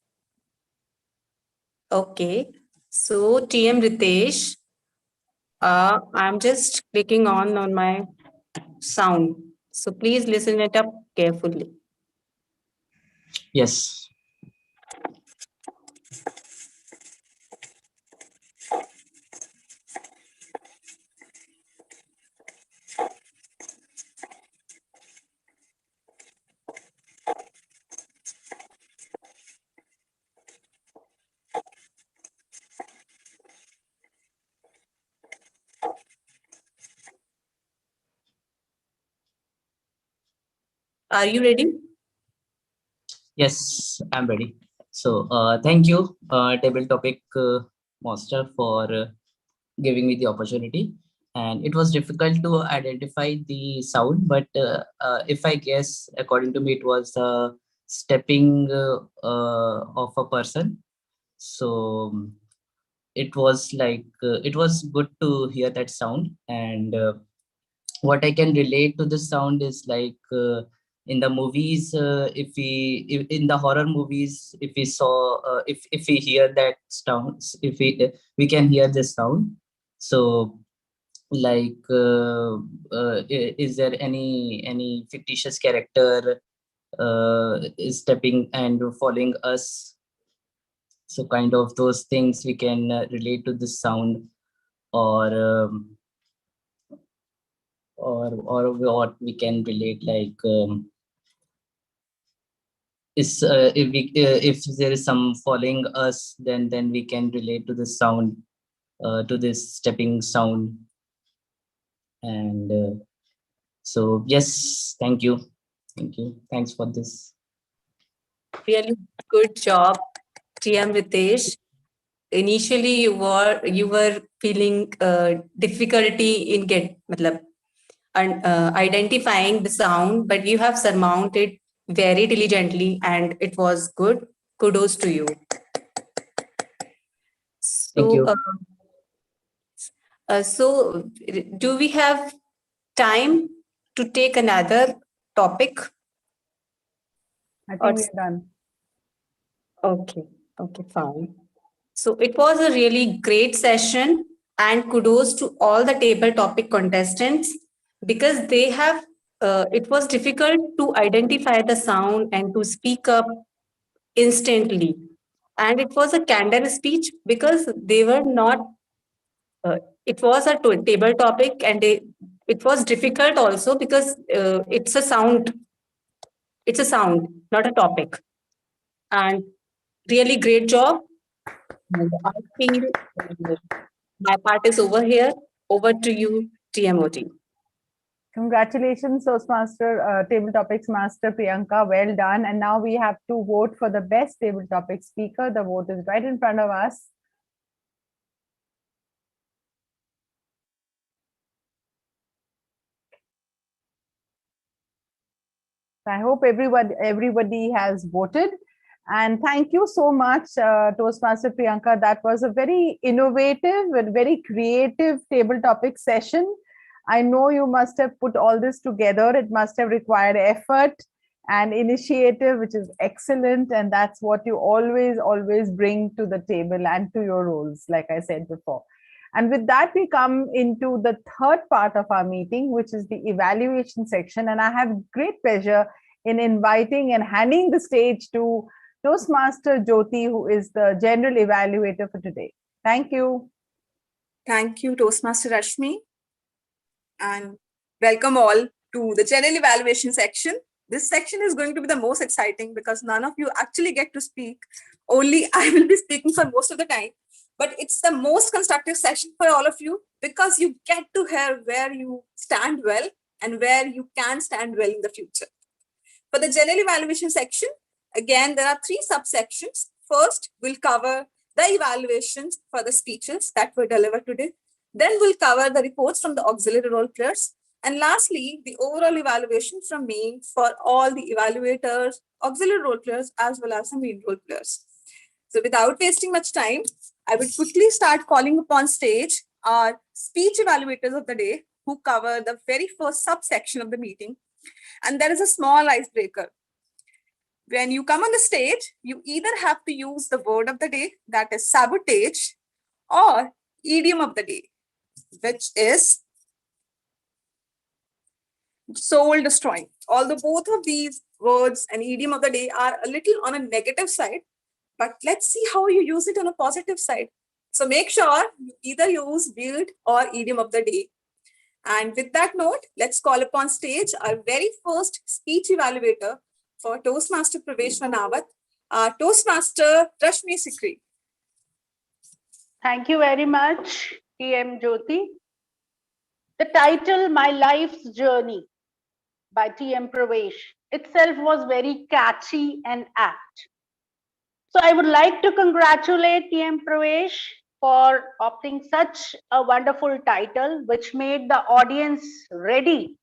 Okay. So TM Ritesh, I'm just clicking on my sound. So please listen it up carefully. Yes. Are you ready? Yes, I'm ready. So, thank you, table topic master, for giving me the opportunity. And it was difficult to identify the sound, but if I guess, according to me, it was stepping of a person. So it was like it was good to hear that sound. And what I can relate to the sound is like in the movies, if in the horror movies, if we saw if we hear that sounds, if we can hear this sound. So like is there any fictitious character is stepping and following us? So kind of those things we can relate to this sound. Or or what we can relate, like is if there is some following us, then we can relate to the sound, to this stepping sound. And so yes, thank you, thanks for this. Really good job, TM Ritesh. Initially, you were feeling difficulty in identifying the sound, but you have surmounted very diligently, and it was good. Kudos to you. Thank So, you. so do we have time to take another topic? I Or- think we're done. Okay, fine. So it was a really great session, and kudos to all the table topic contestants, because they have, it was difficult to identify the sound and to speak up instantly. And it was a candid speech because they were not, it was a table topic, and it was difficult also because it's a sound, not a topic. And really great job. And I feel my part is over here. Over to you, TMOT. Congratulations, Toastmaster Table Topics Master Priyanka. Well done. And now we have to vote for the best table topic speaker. The vote is right in front of us. I hope everybody has voted. And thank you so much, Toastmaster Priyanka. That was a very innovative and very creative table topic session. I know you must have put all this together. It must have required effort and initiative, which is excellent. And that's what you always bring to the table and to your roles, like I said before. And with that, we come into the third part of our meeting, which is the evaluation section. And I have great pleasure in inviting and handing the stage to Toastmaster Jyoti, who is the general evaluator for today. Thank you. Thank you, Toastmaster Rashmi. And welcome all to the general evaluation section. This section is going to be the most exciting because none of you actually get to speak. Only I will be speaking for most of the time. But it's the most constructive session for all of you because you get to hear where you stand well and where you can stand well in the future. For the general evaluation section, again, there are 3 subsections. First, we'll cover the evaluations for the speeches that were delivered today. Then we'll cover the reports from the auxiliary role players. And lastly, the overall evaluation from me for all the evaluators, auxiliary role players, as well as the main role players. So without wasting much time, I would quickly start calling upon stage our speech evaluators of the day who cover the very first subsection of the meeting. And there is a small icebreaker. When you come on the stage, you either have to use the word of the day, that is sabotage, or idiom of the day, which is soul destroying. Although both of these words and idiom of the day are a little on a negative side, but let's see how you use it on a positive side. So make sure you either use word or idiom of the day. And with that note, let's call upon stage our very first speech evaluator for Toastmaster Pravesh Manawat, Toastmaster Rashmi Sikri. Thank you very much, TM Jyoti. The title, My Life's Journey by TM Pravesh, itself was very catchy and apt. So I would like to congratulate TM Pravesh for opting such a wonderful title, which made the audience ready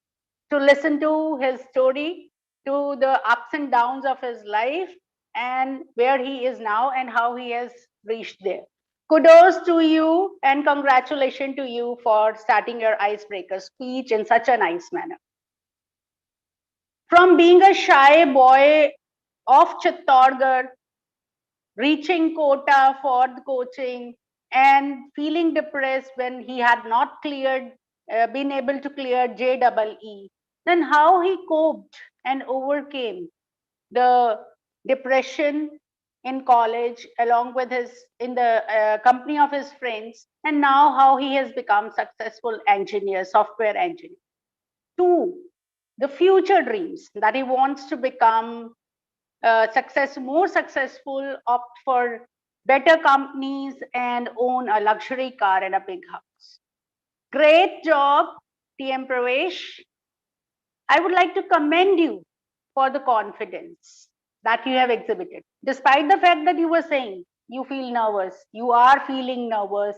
to listen to his story, to the ups and downs of his life and where he is now and how he has reached there. Kudos to you and congratulations to you for starting your icebreaker speech in such a nice manner. From being a shy boy of Chittorgarh, reaching quota for the coaching and feeling depressed when he had not been able to clear JEE, then how he coped and overcame the depression in college along with in the company of his friends, and now how he has become successful engineer, software engineer. Two, the future dreams that he wants to become more successful, opt for better companies and own a luxury car and a big house. Great job, TM Pravesh. I would like to commend you for the confidence that you have exhibited. Despite the fact that you were saying you feel nervous, you are feeling nervous,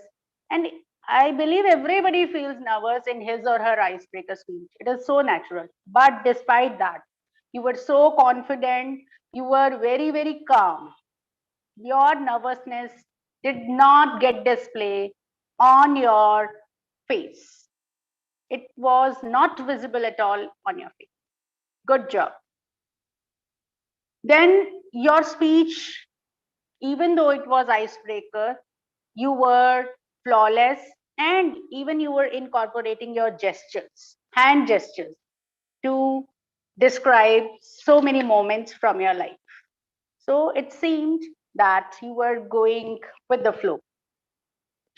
and I believe everybody feels nervous in his or her icebreaker speech. It is so natural. But despite that, you were so confident, you were very, very calm. Your nervousness did not get displayed on your face. It was not visible at all on your face. Good job. Then your speech, even though it was icebreaker, you were flawless, and even you were incorporating your gestures, hand gestures, to describe so many moments from your life. So it seemed that you were going with the flow.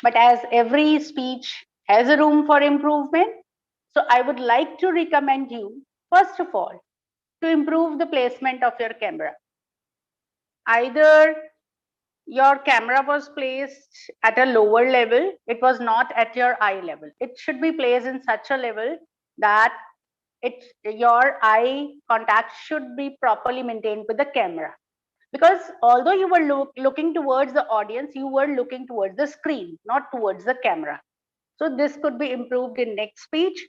But as every speech has a room for improvement, so I would like to recommend you, first of all, to improve the placement of your camera. Either your camera was placed at a lower level, it was not at your eye level. It should be placed in such a level that your eye contact should be properly maintained with the camera. Because although you were looking towards the audience, you were looking towards the screen, not towards the camera. So this could be improved in next speech.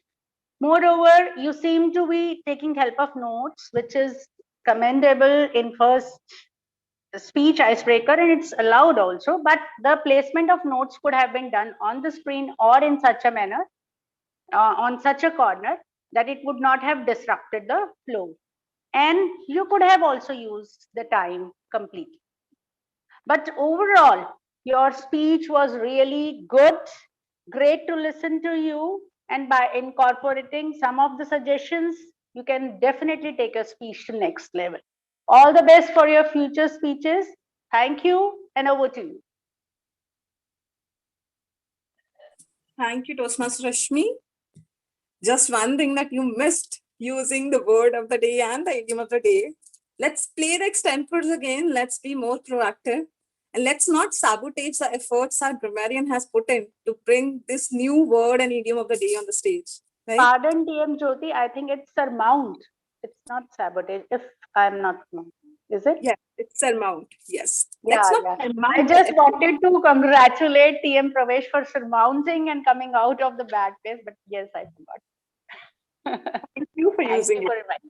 Moreover, you seem to be taking help of notes, which is commendable in first speech icebreaker, and it's allowed also, but the placement of notes could have been done on the screen or in such a manner, on such a corner, that it would not have disrupted the flow. And you could have also used the time completely. But overall, your speech was really good, great to listen to you, and by incorporating some of the suggestions, you can definitely take a speech to next level. All the best for your future speeches. Thank you, and over to you. Thank you, Toastmaster Rashmi. Just one thing that you missed, using the word of the day and the idiom of the day. Let's play the extempores again. Let's be more proactive. And let's not sabotage the efforts our grammarian has put in to bring this new word and idiom of the day on the stage. Right? Pardon, TM Jyoti, I think it's surmount. It's not sabotage, if I'm not wrong. Is it? Yeah, it's surmount. Yes. Yeah, I just wanted to congratulate TM Pravesh for surmounting and coming out of the bad place, but yes, I forgot. Thank you for using Thank you it.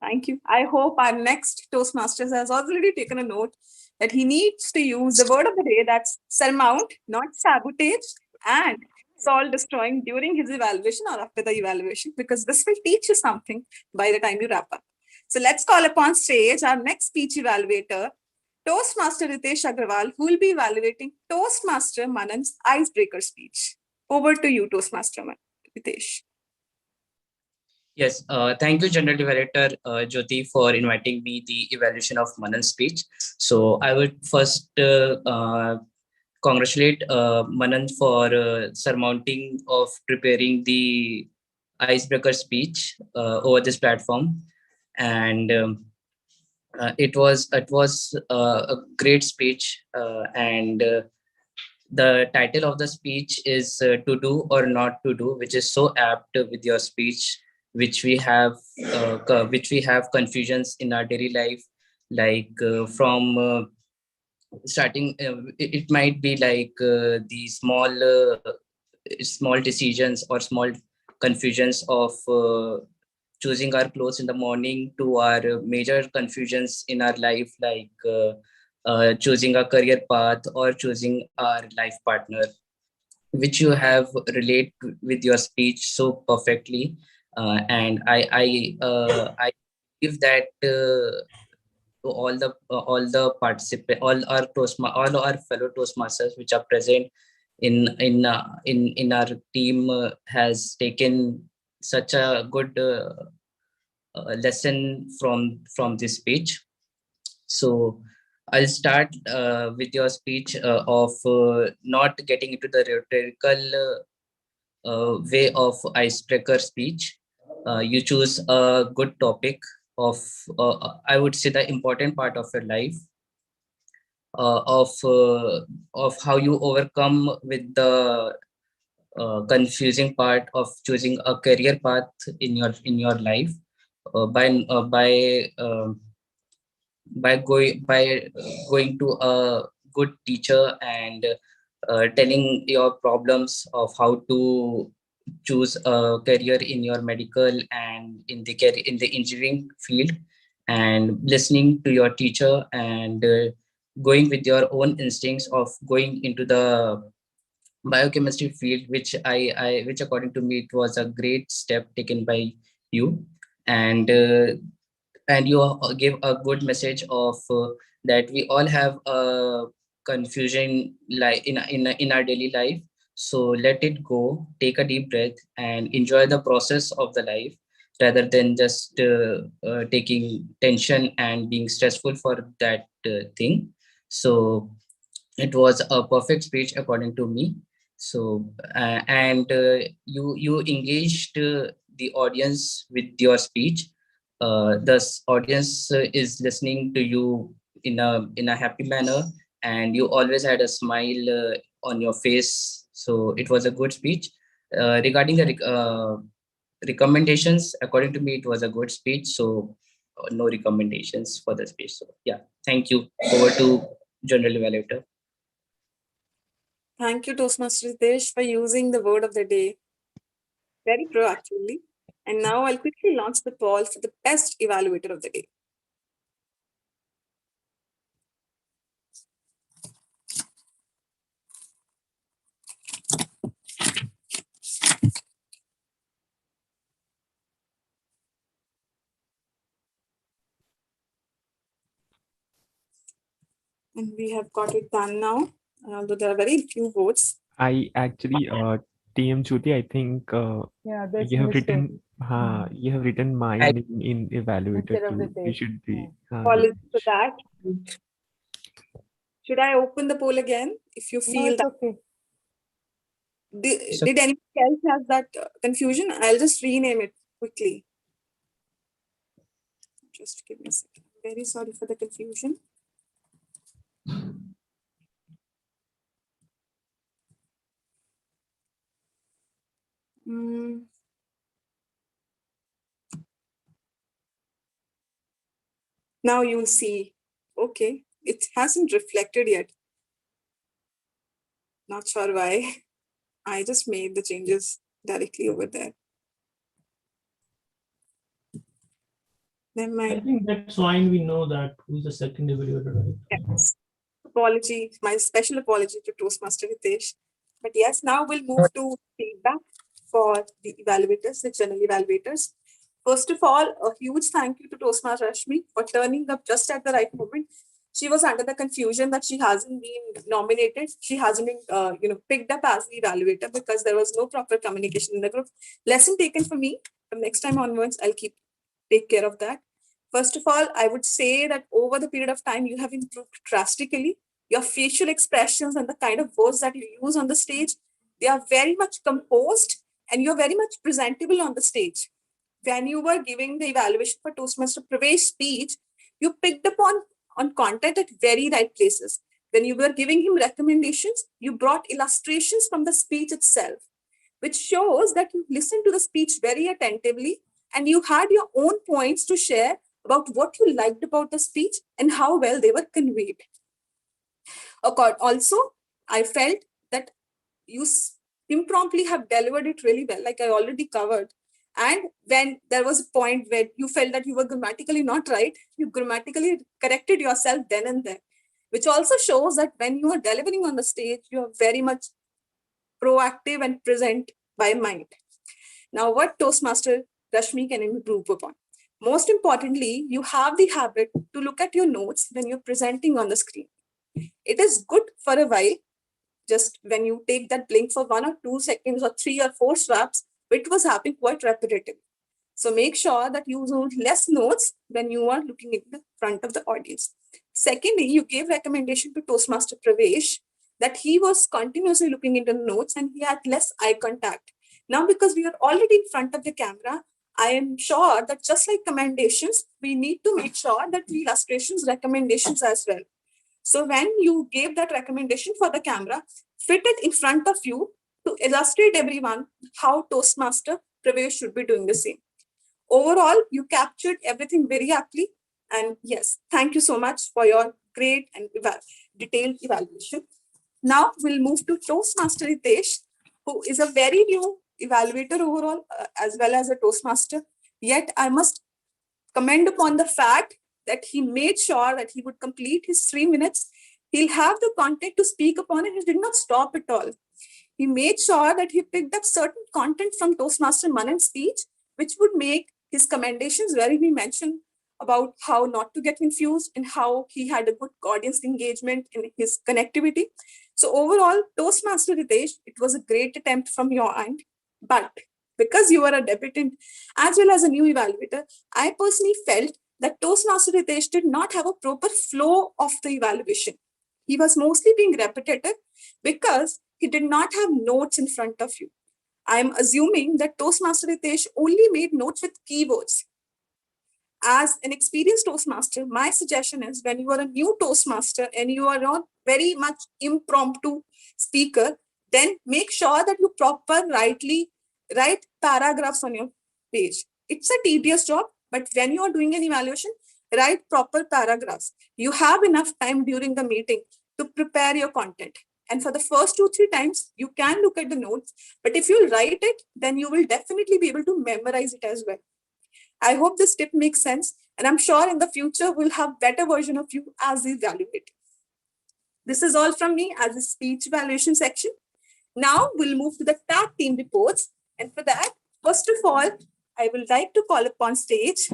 Thank you. I hope our next Toastmasters has already taken a note that he needs to use the word of the day, that's surmount, not sabotage, and soul destroying during his evaluation or after the evaluation, because this will teach you something by the time you wrap up. So let's call upon stage our next speech evaluator, Toastmaster Ritesh Agrawal, who will be evaluating Toastmaster Manan's icebreaker speech. Over to you, Toastmaster Ritesh. Yes, thank you, General Evaluator Jyoti, for inviting me the evaluation of Manan's speech. So I would first congratulate Manan for surmounting of preparing the icebreaker speech over this platform, and it was a great speech, and the title of the speech is "To Do or Not to Do," which is so apt with your speech, which we have confusions in our daily life, like from starting. It might be like the small decisions or small confusions of choosing our clothes in the morning to our major confusions in our life, like choosing a career path or choosing our life partner, which you have relate with your speech so perfectly. And I believe that to all the participants, all our fellow Toastmasters which are present in our team has taken such a good lesson from this speech. So I'll start with your speech of not getting into the rhetorical way of icebreaker speech. You choose a good topic of, I would say, the important part of your life, of how you overcome with the confusing part of choosing a career path in your life, by going to a good teacher and telling your problems of how to choose a career in your medical and in the engineering field, and listening to your teacher and going with your own instincts of going into the biochemistry field, which according to me it was a great step taken by you. And you give a good message of that we all have a confusion like in our daily life. So let it go, take a deep breath and enjoy the process of the life, rather than just taking tension and being stressful for that thing. So it was a perfect speech according to me. So and you engaged the audience with your speech. The audience is listening to you in a happy manner, and you always had a smile on your face. So it was a good speech. Regarding the recommendations, according to me it was a good speech. So no recommendations for the speech. So yeah, thank you. Over to General Evaluator. Thank you, Toastmaster Ritesh, for using the word of the day. Very pro, actually. And now I'll quickly launch the poll for the best evaluator of the day. And we have got it done now, although there are very few votes. I actually, TM Jyoti, I think Yeah, there's you a have mistake. you have written mine in Evaluator Instead of too. You Ritesh. should be. Apologies for that. Should I open the poll again? If you No, feel it's that. okay. Did anybody else have that confusion? I'll just rename it quickly. Just give me a second. Very sorry for the confusion. Now you'll see. Okay, it hasn't reflected yet. Not sure why. I just made the changes directly over there. Never I mind. think that's fine. We know that who's the second evaluator, right? Yes. Apology, my special apology to Toastmaster Ritesh. But yes, now we'll move to feedback for the evaluators, the general evaluators. First of all, a huge thank you to Toastmaster Rashmi for turning up just at the right moment. She was under the confusion that she hasn't been nominated. She hasn't been, picked up as the evaluator because there was no proper communication in the group. Lesson taken for me. From next time onwards, I'll take care of that. First of all, I would say that over the period of time, you have improved drastically. Your facial expressions and the kind of words that you use on the stage, they are very much composed and you're very much presentable on the stage. When you were giving the evaluation for Toastmaster Pravesh speech, you picked up on content at very right places. When you were giving him recommendations, you brought illustrations from the speech itself, which shows that you listened to the speech very attentively and you had your own points to share about what you liked about the speech and how well they were conveyed. Also, I felt that you impromptu have delivered it really well, like I already covered. And when there was a point where you felt that you were grammatically not right, you grammatically corrected yourself then and there, which also shows that when you are delivering on the stage, you are very much proactive and present by mind. Now, what Toastmaster Rashmi can improve upon? Most importantly, you have the habit to look at your notes when you're presenting on the screen. It is good for a while, just when you take that blink for 1 or 2 seconds or 3 or 4 swaps, it was happening quite repetitive. So make sure that you use less notes when you are looking at the front of the audience. Secondly, you gave recommendation to Toastmaster Pravesh that he was continuously looking into the notes and he had less eye contact. Now, because we are already in front of the camera, I am sure that just like commendations, we need to make sure that we illustrations recommendations as well. So when you gave that recommendation for the camera, fit it in front of you to illustrate everyone how Toastmaster Pravesh should be doing the same. Overall, you captured everything very aptly. And yes, thank you so much for your great and detailed evaluation. Now we'll move to Toastmaster Ritesh, who is a very new evaluator overall, as well as a Toastmaster. Yet I must commend upon the fact that he made sure that he would complete his 3 minutes. He'll have the content to speak upon it. He did not stop at all. He made sure that he picked up certain content from Toastmaster Manan's speech, which would make his commendations where he mentioned about how not to get confused and how he had a good audience engagement in his connectivity. So overall, Toastmaster Ritesh, it was a great attempt from your end. But because you are a debutant as well as a new evaluator, I personally felt that Toastmaster Ritesh did not have a proper flow of the evaluation. He was mostly being repetitive because he did not have notes in front of you. I am assuming that Toastmaster Ritesh only made notes with keywords. As an experienced Toastmaster, my suggestion is when you are a new Toastmaster and you are not very much impromptu speaker, then make sure that you proper write paragraphs on your page. It's a tedious job, but when you are doing an evaluation, write proper paragraphs. You have enough time during the meeting to prepare your content. And for the first 2-3 times, you can look at the notes, but if you write it, then you will definitely be able to memorize it as well. I hope this tip makes sense, and I'm sure in the future we'll have better version of you as the evaluator. This is all from me as a speech evaluation section. Now we'll move to the tag team reports, and for that, first of all, I would like to call upon stage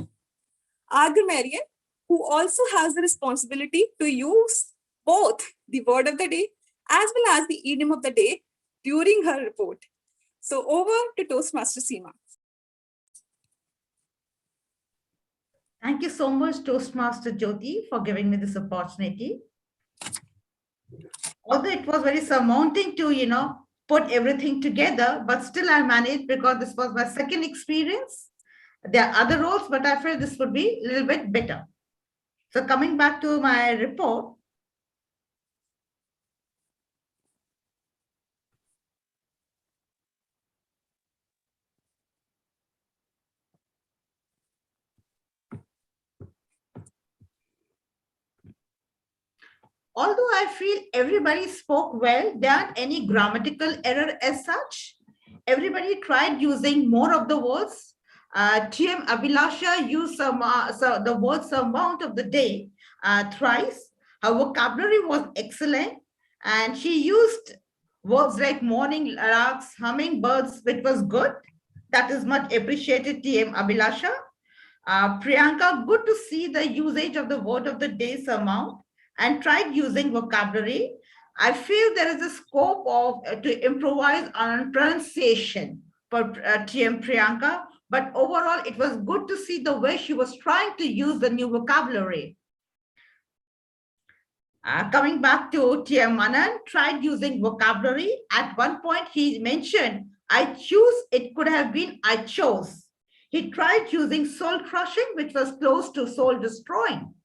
our grammarian, who also has the responsibility to use both the word of the day as well as the idiom of the day during her report. So over to Toastmaster Seema. Thank you so much, Toastmaster Jyoti, for giving me this opportunity. Although it was very surmounting to, put everything together, but still I managed because this was my second experience. There are other roles, but I felt this would be a little bit better. So coming back to my report, although I feel everybody spoke well, there aren't any grammatical error as such. Everybody tried using more of the words. TM Abhilasha used the word surmount of the day thrice. Her vocabulary was excellent, and she used words like morning larks, hummingbirds, which was good. That is much appreciated, TM Abhilasha. Priyanka, good to see the usage of the word of the day surmount, and tried using vocabulary. I feel there is a scope of to improvise on pronunciation for TM Priyanka, but overall it was good to see the way she was trying to use the new vocabulary. Coming back to TM Manan, tried using vocabulary. At one point he mentioned, I choose, it could have been I chose. He tried using soul crushing, which was close to soul destroying.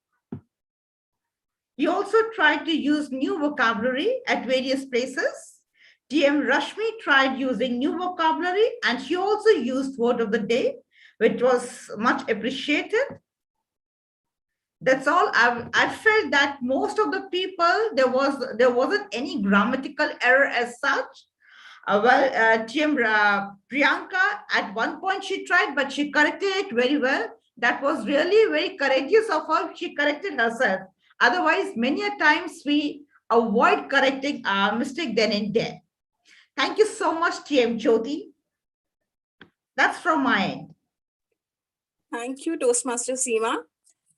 He also tried to use new vocabulary at various places. TM Rashmi tried using new vocabulary, and she also used word of the day, which was much appreciated. That's all. I felt that most of the people, there wasn't any grammatical error as such. TM Priyanka, at one point she tried, but she corrected it very well. That was really very courageous of her. She corrected herself. Otherwise, many a times we avoid correcting our mistake then and there. Thank you so much, TM Jyoti. That's from my end. Thank you, Toastmaster Seema.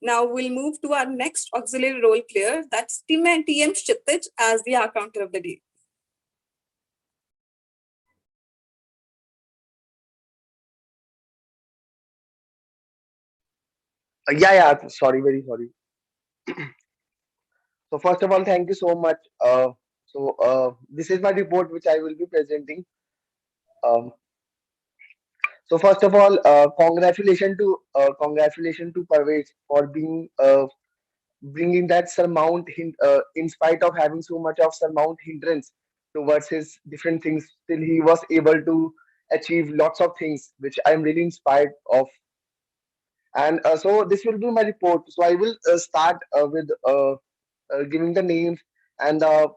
Now we'll move to our next auxiliary role player, that's TM Kshitij as the hour counter of the day. Yeah, sorry, very sorry. So first of all, thank you so much. This is my report which I will be presenting. Um, so first of all, congratulations to Pravesh for being bringing that in spite of having so much of surmount hindrance towards his different things, still he was able to achieve lots of things, which I'm really inspired of. And so this will be my report. So I will start with giving the names and the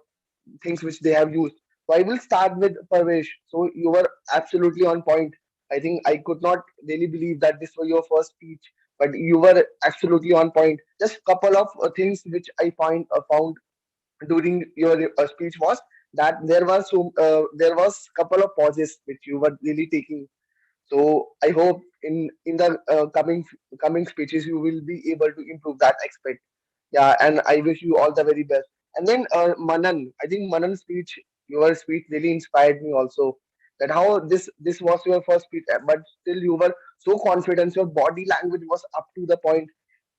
things which they have used. So I will start with Pravesh. So you were absolutely on point. I think I could not really believe that this was your first speech, but you were absolutely on point. Just couple of things which I found during your speech was that there was couple of pauses which you were really taking. So I hope in the coming speeches you will be able to improve that aspect. Yeah, and I wish you all the very best. And then Manan, I think Manan's speech, your speech really inspired me also. That how this was your first speech, but still you were so confident. Your body language was up to the point.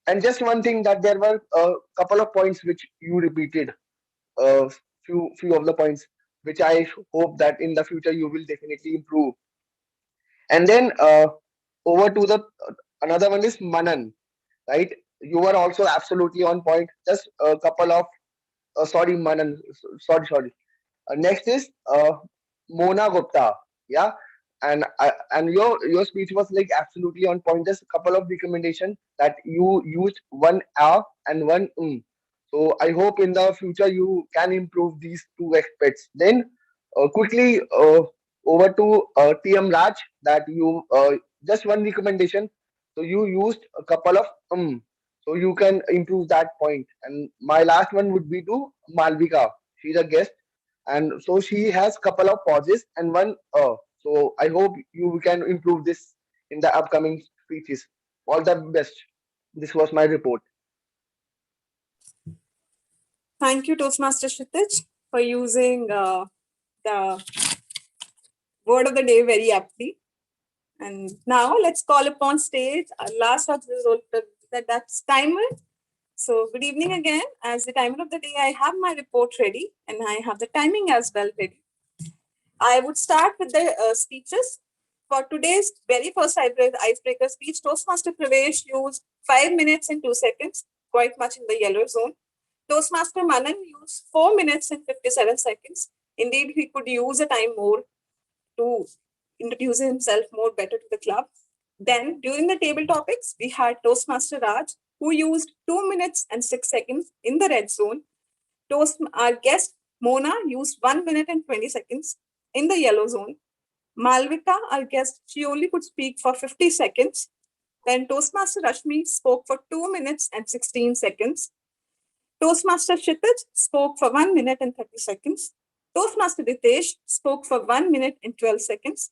And just one thing that there were a couple of points which you repeated, few of the points which I hope that in the future you will definitely improve. And then over to the another one is Manan, right? You were also absolutely on point. Just a couple of sorry, Manan. Sorry. Next is Mona Gupta. Yeah, and your speech was like absolutely on point. Just a couple of recommendation that you used one a and one So I hope in the future you can improve these two aspects. Then quickly over to TM Raj, that you just one recommendation. So you used a couple of so you can improve that point. And my last one would be to Malvika. She's a guest, and so she has couple of pauses and one so I hope you can improve this in the upcoming speeches. All the best. This was my report. Thank you, Toastmaster Kshitij, for using the word of the day very aptly. And now let's call upon stage our last of this role, that's timer. So good evening again. As the timer of the day, I have my report ready and I have the timing as well ready. I would start with the speeches. For today's very first icebreaker speech, Toastmaster Pravesh used 5 minutes and 2 seconds, quite much in the yellow zone. Toastmaster Manan used 4 minutes and 57 seconds. Indeed, he could use a time more to introduce himself more better to the club. Then, during the table topics, we had Toastmaster Raj, who used 2 minutes and 6 seconds in the red zone. Our guest Mona used 1 minute and 20 seconds in the yellow zone. Malvika, our guest, she only could speak for 50 seconds. Then Toastmaster Rashmi spoke for 2 minutes and 16 seconds. Toastmaster Kshitij spoke for 1 minute and 30 seconds. Toastmaster Ritesh spoke for 1 minute and 12 seconds.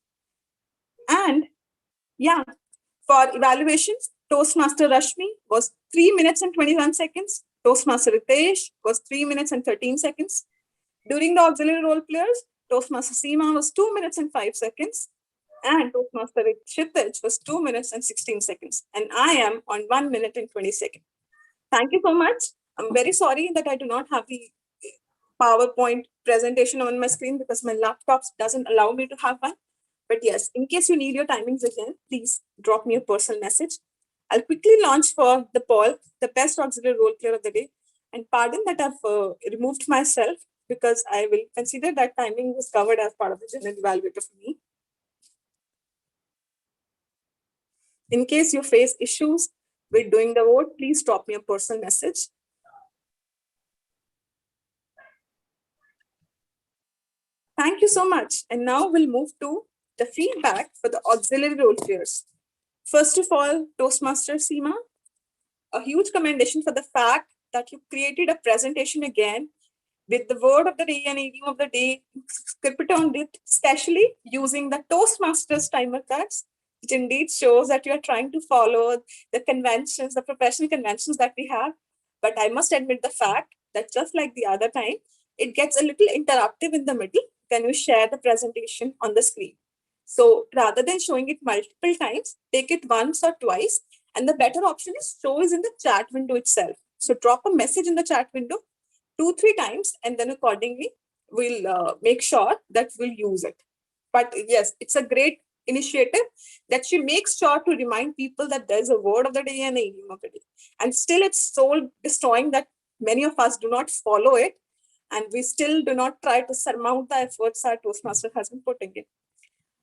And yeah, for evaluations, Toastmaster Rashmi was 3 minutes and 21 seconds. Toastmaster Ritesh was 3 minutes and 13 seconds. During the auxiliary role players, Toastmaster Seema was 2 minutes and 5 seconds. And Toastmaster Kshitij was 2 minutes and 16 seconds. And I am on 1 minute and 20 seconds. Thank you so much. I'm very sorry that I do not have the PowerPoint presentation on my screen because my laptop doesn't allow me to have one. But yes, in case you need your timings again, please drop me a personal message. I'll quickly launch for the poll, the best auxiliary role player of the day. And pardon that I've removed myself because I will consider that timing was covered as part of the general evaluator for me. In case you face issues with doing the vote, please drop me a personal message. Thank you so much. And now we'll move to the feedback for the auxiliary role players. First of all, Toastmaster Seema, a huge commendation for the fact that you created a presentation again with the word of the day and idiom of the day, script on it, especially using the Toastmasters timer cards, which indeed shows that you are trying to follow the conventions, the professional conventions that we have. But I must admit the fact that just like the other time, it gets a little interruptive in the middle when you share the presentation on the screen. So rather than showing it multiple times, take it once or twice. And the better option is show is in the chat window itself. So drop a message in the chat window 2-3 times, and then accordingly we'll make sure that we'll use it. But yes, it's a great initiative that she makes sure to remind people that there's a word of the day and an idiom of the day. And still it's soul destroying that many of us do not follow it, and we still do not try to surmount the efforts our Toastmaster has been putting in.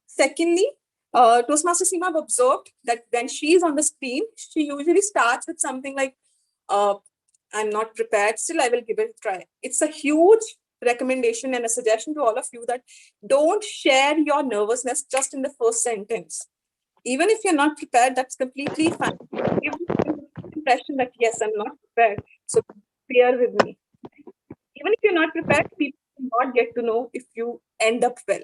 Secondly, Toastmaster Seema, I've observed that when she's on the screen, she usually starts with something like, I'm not prepared, still I will give it a try. It's a huge recommendation and a suggestion to all of you that don't share your nervousness just in the first sentence. Even if you're not prepared, that's completely fine. Give the impression that, yes, I'm not prepared, so bear with me. Even if you're not prepared, people will not get to know if you end up well.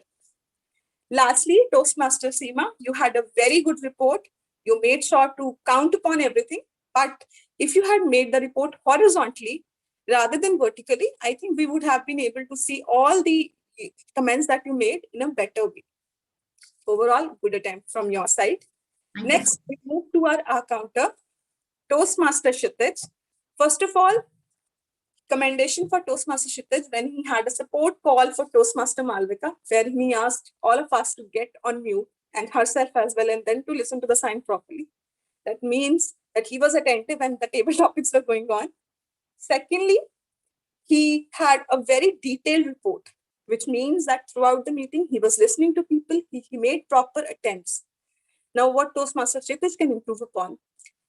Lastly, Toastmaster Seema, you had a very good report. You made sure to count upon everything. But if you had made the report horizontally rather than vertically, I think we would have been able to see all the comments that you made in a better way. Overall, good attempt from your side. Next, we move to our counter, Toastmaster Ritesh. First of all, commendation for Toastmaster Ritesh when he had a support call for Toastmaster Malvika, where he asked all of us to get on mute and herself as well, and then to listen to the sign properly. That means that he was attentive and the table topics were going on. Secondly, he had a very detailed report, which means that throughout the meeting, he was listening to people, he made proper attempts. Now, what Toastmaster Ritesh can improve upon,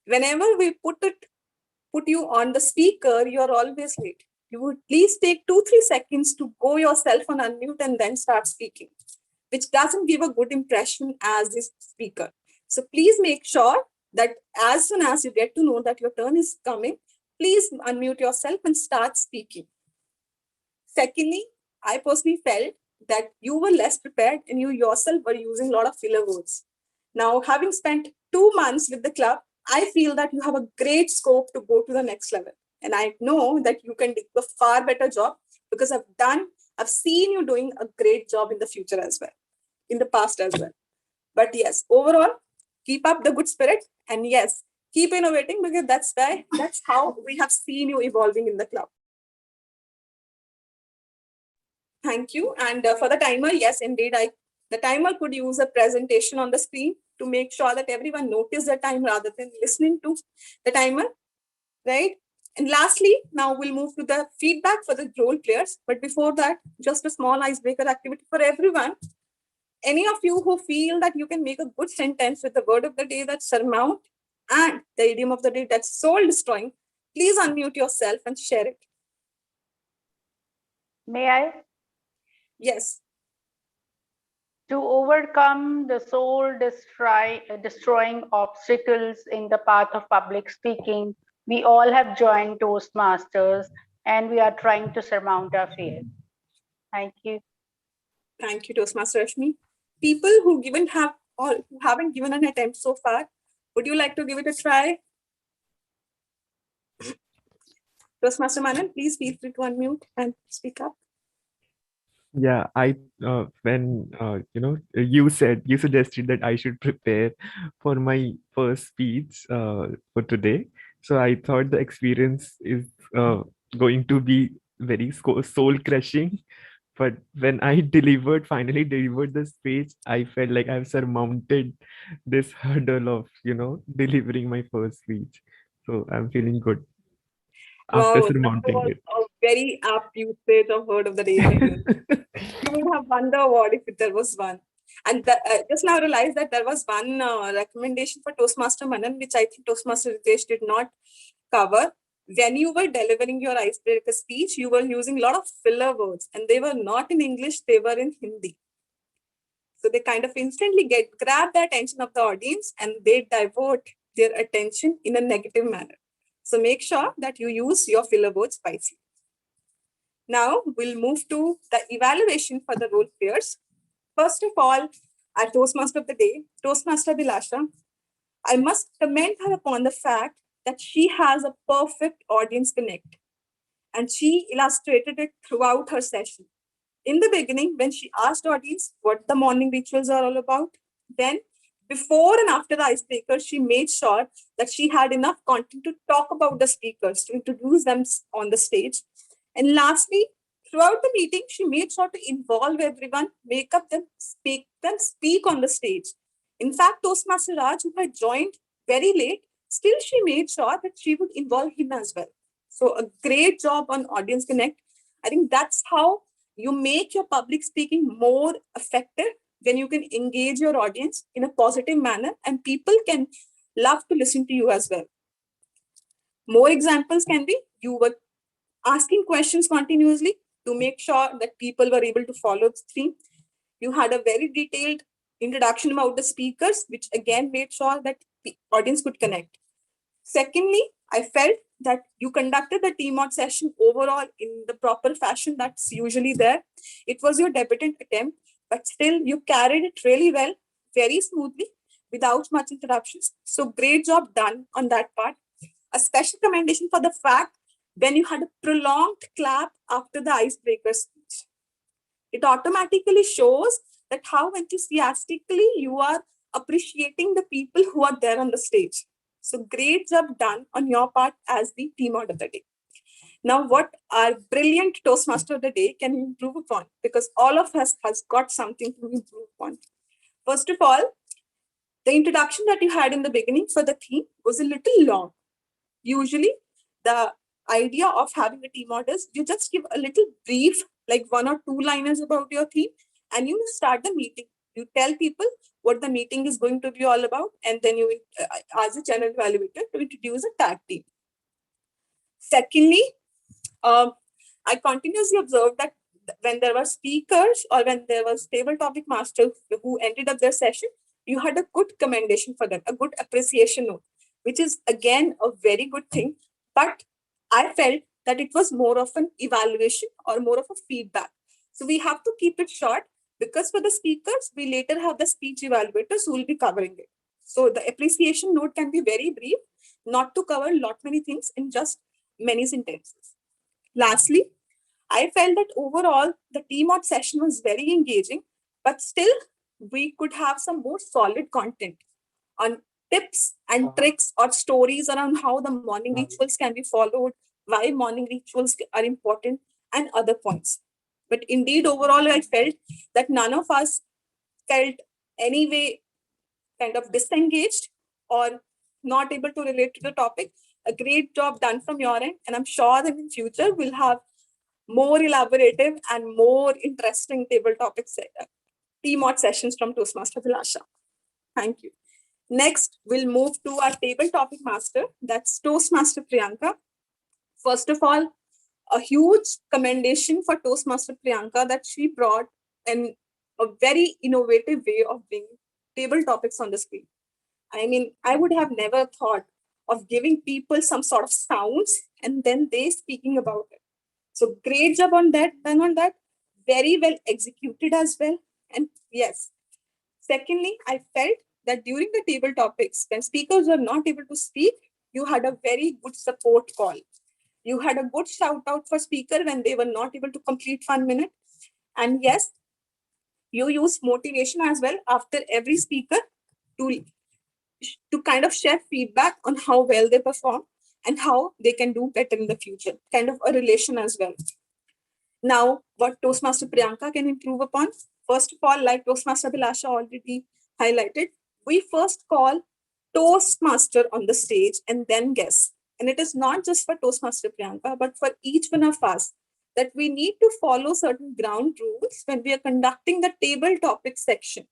whenever we put you on the speaker, you're always late. You would please take 2-3 seconds to go yourself on unmute and then start speaking, which doesn't give a good impression as the speaker. So please make sure that as soon as you get to know that your turn is coming, please unmute yourself and start speaking. Secondly, I personally felt that you were less prepared and you yourself were using a lot of filler words. Now, having spent 2 months with the club, I feel that you have a great scope to go to the next level. And I know that you can do a far better job because I've seen you doing a great job in the future as well, in the past as well. But yes, overall, keep up the good spirit. And yes, keep innovating because that's how we have seen you evolving in the club. Thank you. And for the timer, yes, indeed, the timer could use a presentation on the screen to make sure that everyone notices the time rather than listening to the timer, right? And lastly, now we'll move to the feedback for the role players. But before that, just a small icebreaker activity for everyone. Any of you who feel that you can make a good sentence with the word of the day that's surmount and the idiom of the day that's soul destroying, please unmute yourself and share it. May I? Yes. To overcome the soul destroying obstacles in the path of public speaking, we all have joined Toastmasters and we are trying to surmount our fear. Thank you. Thank you, Toastmaster Rashmi. People who haven't given an attempt so far, would you like to give it a try? Toastmaster Manan, please feel free to unmute and speak up. Yeah, when you suggested that I should prepare for my first speech for today. So I thought the experience is going to be very soul crushing. But when I finally delivered the speech, I felt like I've surmounted this hurdle of, delivering my first speech. So I'm feeling good after Wow, that surmounting was it. a very apt usage of word of the day. You would have won the award if there was one. And just now realized that there was one recommendation for Toastmaster Manan, which I think Toastmaster Ritesh did not cover, when you were delivering your icebreaker speech, you were using a lot of filler words, and they were not in English, they were in Hindi. So they kind of instantly grab the attention of the audience and they divert their attention in a negative manner. So make sure that you use your filler words wisely. Now we'll move to the evaluation for the role players. First of all, our Toastmaster of the day, Toastmaster Bilasha, I must commend her upon the fact that she has a perfect audience connect, and she illustrated it throughout her session. In the beginning, when she asked audience what the morning rituals are all about, then before and after the icebreaker, she made sure that she had enough content to talk about the speakers, to introduce them on the stage. And lastly, throughout the meeting, she made sure to involve everyone, make up them, speak on the stage. In fact, Toastmaster Raj, who had joined very late, still she made sure that she would involve him as well. So a great job on Audience Connect. I think that's how you make your public speaking more effective, when you can engage your audience in a positive manner and people can love to listen to you as well. More examples can be, you were asking questions continuously to make sure that people were able to follow the theme. You had a very detailed introduction about the speakers, which again made sure that the audience could connect. Secondly, I felt that you conducted the team out session overall in the proper fashion that's usually there. It was your debutant attempt, but still you carried it really well, very smoothly, without much interruptions. So great job done on that part. A special commendation for the fact when you had a prolonged clap after the icebreaker speech. It automatically shows that how enthusiastically you are appreciating the people who are there on the stage. So great job done on your part as the team out of the day. Now, what our brilliant Toastmaster of the day can improve upon, because all of us has got something to improve upon. First of all, the introduction that you had in the beginning for the theme was a little long. Usually, the idea of having a team out is you just give a little brief, like 1 or 2 liners about your theme, and you start the meeting. You tell people what the meeting is going to be all about, and then you, as a channel evaluator, to introduce a tag team. Secondly, I continuously observed that when there were speakers or when there was table topic masters who ended up their session, you had a good commendation for them, a good appreciation note, which is again a very good thing. But I felt that it was more of an evaluation or more of a feedback. So we have to keep it short, because for the speakers, we later have the speech evaluators who will be covering it. So the appreciation note can be very brief, not to cover many things in just many sentences. Lastly, I felt that overall the team out session was very engaging, but still we could have some more solid content on tips and tricks or stories around how the morning rituals can be followed, why morning rituals are important, and other points. But indeed, overall, I felt that none of us felt any way kind of disengaged or not able to relate to the topic. A great job done from your end, and I'm sure that in future we'll have more elaborative and more interesting table topics, team out sessions from Toastmaster Vilasha. Thank you. Next, we'll move to our table topic master, that's Toastmaster Priyanka. First of all, a huge commendation for Toastmaster Priyanka that she brought a very innovative way of bringing table topics on the screen. I mean, I would have never thought of giving people some sort of sounds and then they speaking about it. So great job on that, done on that. Very well executed as well. And yes, secondly, I felt that during the table topics, when speakers were not able to speak, you had a very good support call. You had a good shout out for speaker when they were not able to complete 1 minute. And yes, you use motivation as well after every speaker to kind of share feedback on how well they perform and how they can do better in the future, kind of a relation as well. Now, what Toastmaster Priyanka can improve upon? First of all, like Toastmaster Bilasha already highlighted, we first call Toastmaster on the stage and then guests. And it is not just for Toastmaster Priyanka, but for each one of us, that we need to follow certain ground rules when we are conducting the table topic section.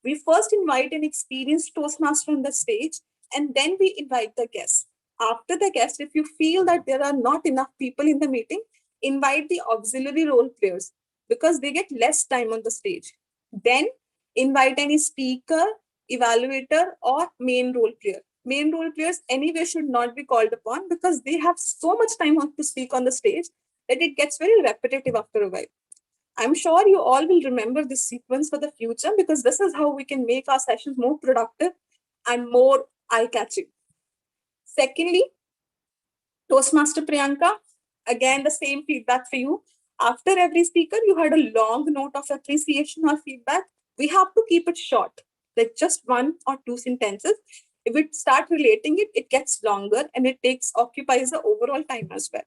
We first invite an experienced Toastmaster on the stage, and then we invite the guests. After the guest, if you feel that there are not enough people in the meeting, invite the auxiliary role players because they get less time on the stage. Then invite any speaker, evaluator, or main role player. Main role players anyway should not be called upon because they have so much time to speak on the stage that it gets very repetitive after a while. I'm sure you all will remember this sequence for the future because this is how we can make our sessions more productive and more eye-catching. Secondly, Toastmaster Priyanka, again, the same feedback for you. After every speaker, you had a long note of appreciation or feedback. We have to keep it short, like just one or two sentences. If we start relating it, it gets longer and it occupies the overall time as well.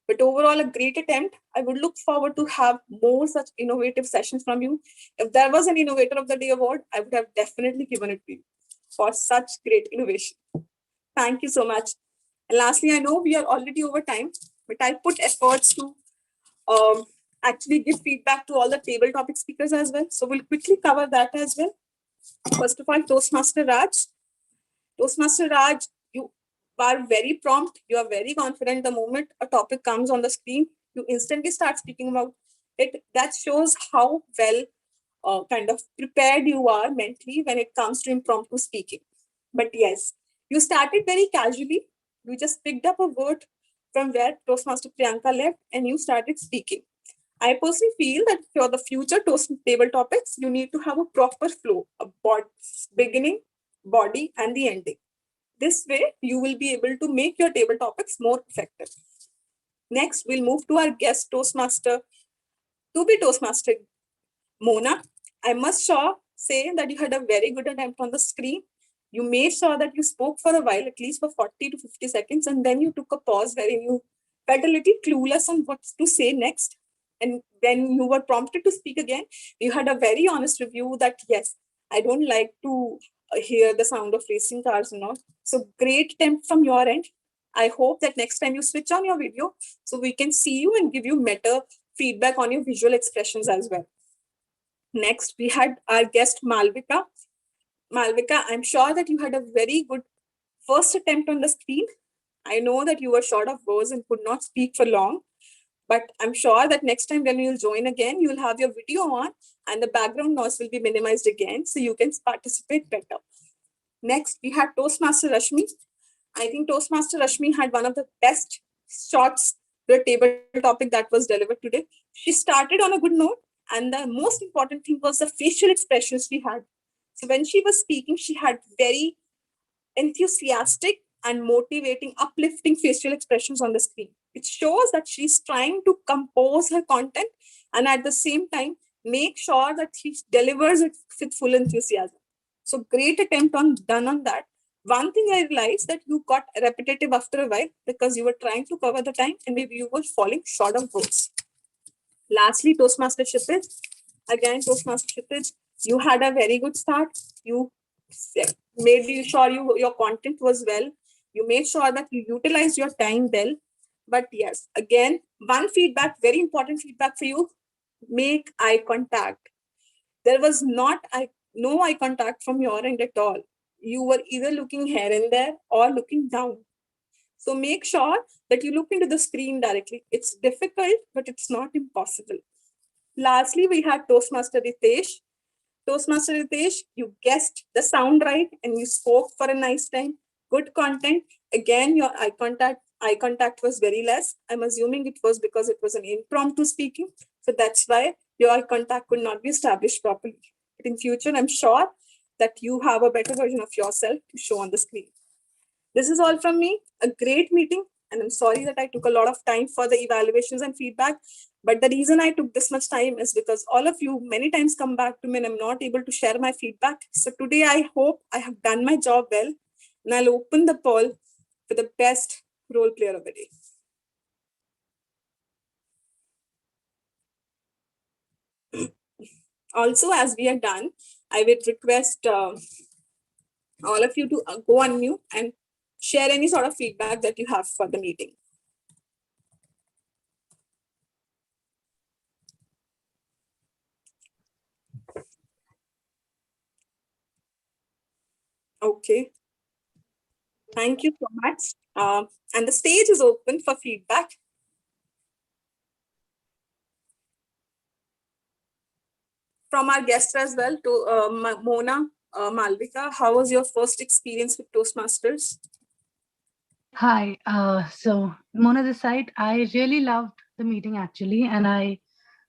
But overall, a great attempt. I would look forward to have more such innovative sessions from you. If there was an Innovator of the Day award, I would have definitely given it to you for such great innovation. Thank you so much. And lastly, I know we are already over time, but I put efforts to actually give feedback to all the table topic speakers as well. So we'll quickly cover that as well. First of all, Toastmaster Raj. Toastmaster Raj, you are very prompt. You are very confident. The moment a topic comes on the screen, you instantly start speaking about it. That shows how well kind of prepared you are mentally when it comes to impromptu speaking. But yes, you started very casually. You just picked up a word from where Toastmaster Priyanka left and you started speaking. I personally feel that for the future Toast table topics, you need to have a proper flow, a beginning, body, and the ending. This way, you will be able to make your table topics more effective. Next, we'll move to our guest Toastmaster, to be Toastmaster Mona. I must say that you had a very good attempt on the screen. You made sure that you spoke for a while, at least for 40 to 50 seconds, and then you took a pause wherein you felt a little clueless on what to say next. And then you were prompted to speak again. You had a very honest review that, yes, I don't like to hear the sound of racing cars and all. So great attempt from your end. I hope that next time you switch on your video so we can see you and give you better feedback on your visual expressions as well. Next, we had our guest Malvika. Malvika, I'm sure that you had a very good first attempt on the screen. I know that you were short of words and could not speak for long, but I'm sure that next time when you'll join again, you'll have your video on and the background noise will be minimized again so you can participate better. Next, we had Toastmaster Rashmi. I think Toastmaster Rashmi had one of the best shots, the table topic that was delivered today. She started on a good note, and the most important thing was the facial expressions she had. So when she was speaking, she had very enthusiastic and motivating, uplifting facial expressions on the screen. It shows that she's trying to compose her content and at the same time make sure that she delivers it with full enthusiasm. So great attempt done on that. One thing I realized that you got repetitive after a while because you were trying to cover the time and maybe you were falling short of words. Lastly, Toastmaster Kshitij. Again, Toastmaster Kshitij, you had a very good start. You made sure your content was well. You made sure that you utilized your time well. But yes, again, one feedback, very important feedback for you, make eye contact. There was no eye contact from your end at all. You were either looking here and there or looking down. So make sure that you look into the screen directly. It's difficult, but it's not impossible. Lastly, we had Toastmaster Ritesh. Toastmaster Ritesh, you guessed the sound right and you spoke for a nice time. Good content. Again, your eye contact was very less. I'm assuming it was because it was an impromptu speaking. So that's why your eye contact could not be established properly. But in future, I'm sure that you have a better version of yourself to show on the screen. This is all from me. A great meeting. And I'm sorry that I took a lot of time for the evaluations and feedback. But the reason I took this much time is because all of you many times come back to me and I'm not able to share my feedback. So today I hope I have done my job well. And I'll open the poll for the best role player of the day. Also, as we are done, I would request all of you to go on mute and share any sort of feedback that you have for the meeting. Okay. Thank you so much. And the stage is open for feedback. From our guests as well, to Mona, Malvika, how was your first experience with Toastmasters? Hi. So Mona this side, I really loved the meeting actually, and I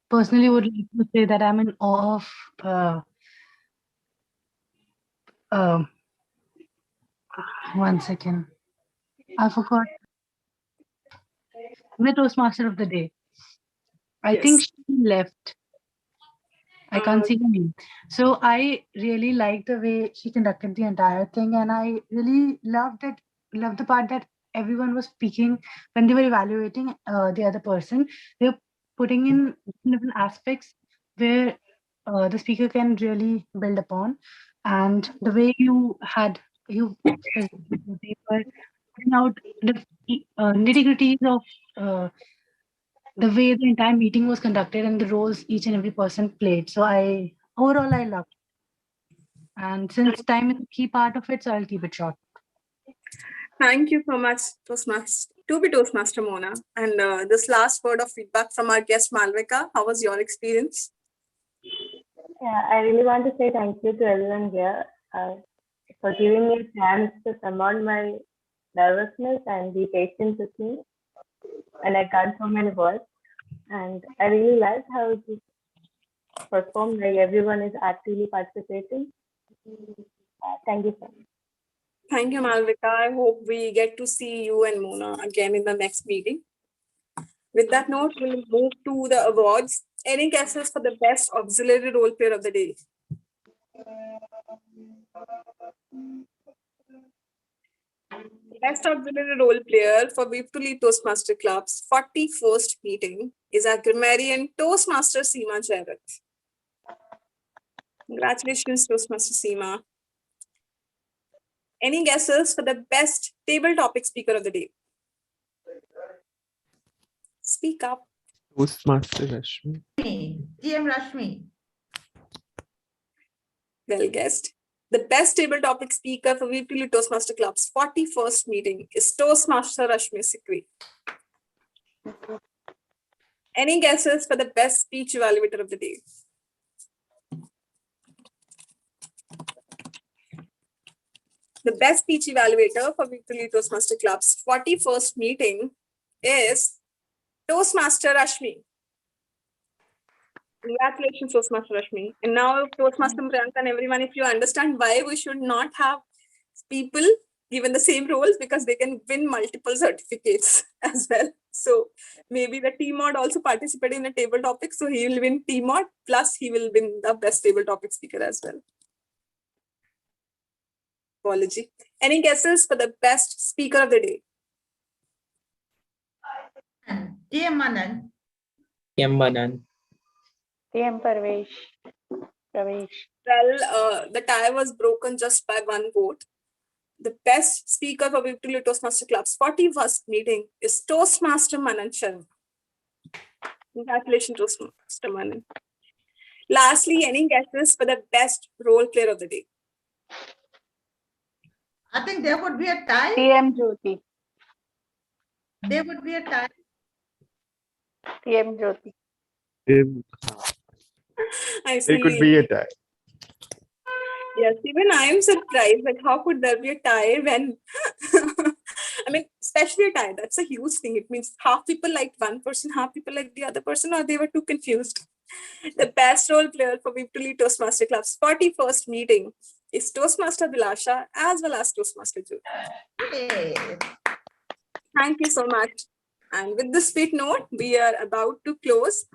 personally would like to say that I'm in awe of uh, one second. I forgot the Toastmaster of the day. I think Yes. she left. I can't see her name. So I really liked the way she conducted the entire thing, and I really loved the part that everyone was speaking when they were evaluating the other person. They were putting in different aspects where the speaker can really build upon, and the way you they were putting out the nitty gritties of the way the entire meeting was conducted and the roles each and every person played. So overall I loved it. And since time is a key part of it, so I'll keep it short. Thank you so much, Toastmaster Mona. And this last word of feedback from our guest Malvika, how was your experience? Yeah, I really want to say thank you to everyone here for giving me a chance to surmount my nervousness and be patient with me. And I got so many words. And I really liked how it was performed, like everyone is actively participating. Thank you so much. Thank you, Malvika. I hope we get to see you and Mona again in the next meeting. With that note, we'll move to the awards. Any guesses for the best auxiliary role player of the day? Best auxiliary role player for Week2Lead Toastmaster Club's 41st meeting is our grammarian Toastmaster Seema Jairat. Congratulations, Toastmaster Seema. Any guesses for the best table topic speaker of the day? Speak up. Toastmaster Rashmi. TM Rashmi. Well guessed. The best table topic speaker for Week2Lead Toastmaster Club's 41st meeting is Toastmaster Rashmi Sikri. Any guesses for the best speech evaluator of the day? The best speech evaluator for Week2Lead Toastmaster Club's 41st meeting is Toastmaster Rashmi. Congratulations, Toastmaster Rashmi. And now, Toastmaster Priyanka and everyone, if you understand why we should not have people given the same roles, because they can win multiple certificates as well. So maybe the T-Mod also participated in a table topic. So he will win T-Mod, plus he will win the best table topic speaker as well. Apology. Any guesses for the best speaker of the day? TM Manan. TM Manan. TM Pravesh. Well, the tie was broken just by one vote. The best speaker for Week2Lead Toastmaster Club's 41st meeting is Toastmaster Manan Sharma. Congratulations, Toastmaster Manan. Lastly, any guesses for the best role player of the day? I think there would be a tie. TM Jyoti. There would be a tie. TM Jyoti. It could be a tie. Yes, even I am surprised. Like, how could there be a tie when, I mean, especially a tie, that's a huge thing. It means half people liked one person, half people liked the other person, or they were too confused. The best role player for Week2Lead Toastmaster Club's 41st meeting is Toastmaster Bilasha as well as Toastmaster Jyoti. Thank you so much. And with this sweet note, we are about to close.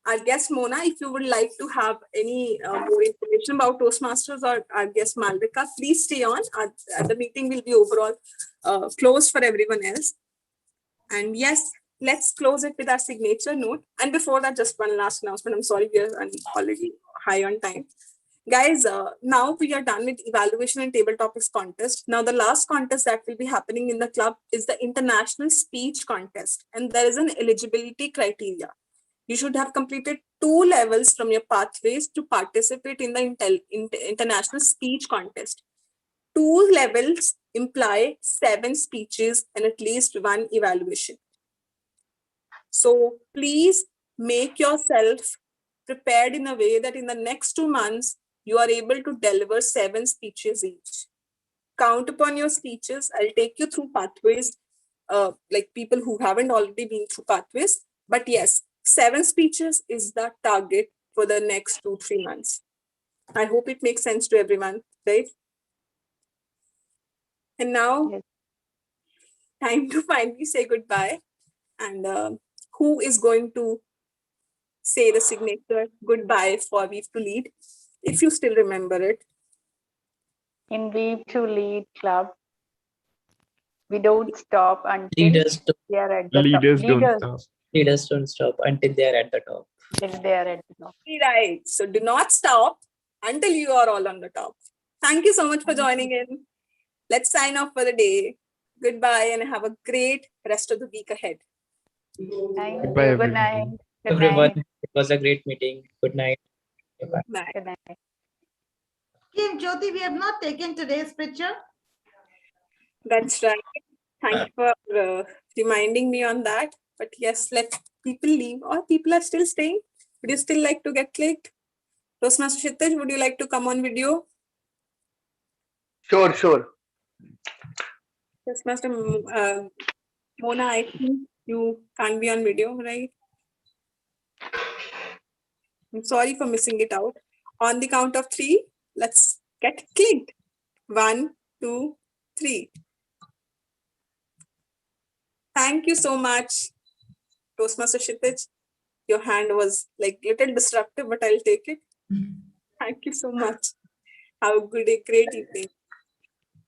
Our guest Mona, if you would like to have any more information about Toastmasters, or our guest Malvika, please stay on. The meeting will be overall closed for everyone else. And yes, let's close it with our signature note. And before that, just one last announcement. I'm sorry, we are already high on time. Guys, now we are done with evaluation and table topics contest. Now the last contest that will be happening in the club is the international speech contest. And there is an eligibility criteria. You should have completed 2 levels from your pathways to participate in the international speech contest. 2 levels imply 7 speeches and at least 1 evaluation. So please make yourself prepared in a way that in the next 2 months, you are able to deliver 7 speeches each. Count upon your speeches. I'll take you through pathways, like people who haven't already been through pathways. But yes, 7 speeches is the target for the next 2-3 months. I hope it makes sense to everyone, right? And now, Yes. time to finally say goodbye. And who is going to say the signature goodbye for Weave to Lead, if you still remember it? In Weave to Lead Club, we don't stop until Leaders don't, they are at the Leaders top. don't stop. leaders don't stop until they are at the top. Till they are at the top. Right. So do not stop until you are all on the top. Thank you so much for joining in. Let's sign off for the day. Goodbye and have a great rest of the week ahead. Thank Goodbye, you. Good everybody. night. Good Everyone, night. it was a great meeting. Good night. Bye. Bye. Good night. Kim Jyoti, we have not taken today's picture. That's right. Thank you for reminding me on that. But yes, let people leave, or people are still staying. Would you still like to get clicked? Toastmaster Ritesh, would you like to come on video? Sure, sure. Toastmaster Mona, I think you can't be on video, right? I'm sorry for missing it out. On the count of 3, let's get clicked. 1, 2, 3. Thank you so much, Toastmaster Ritesh. Your hand was like little disruptive, but I'll take it. Thank you so much. Have a great evening.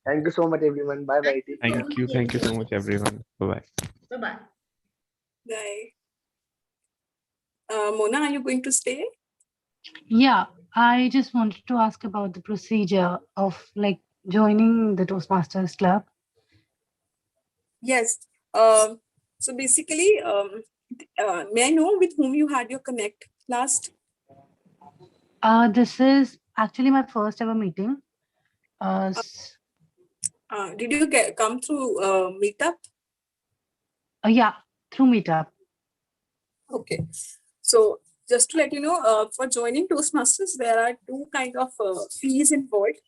Thank you so much, everyone. Bye bye. Thank you. Thank you so much, everyone. Bye-bye. Bye-bye. Bye. Mona, are you going to stay? Yeah, I just wanted to ask about the procedure of like joining the Toastmasters Club. Yes. So basically, may I know with whom you had your connect last? This is actually my first ever meeting. Did you come through Meetup? Yeah, through Meetup. Okay. So just to let you know, for joining Toastmasters, there are 2 kind of fees involved,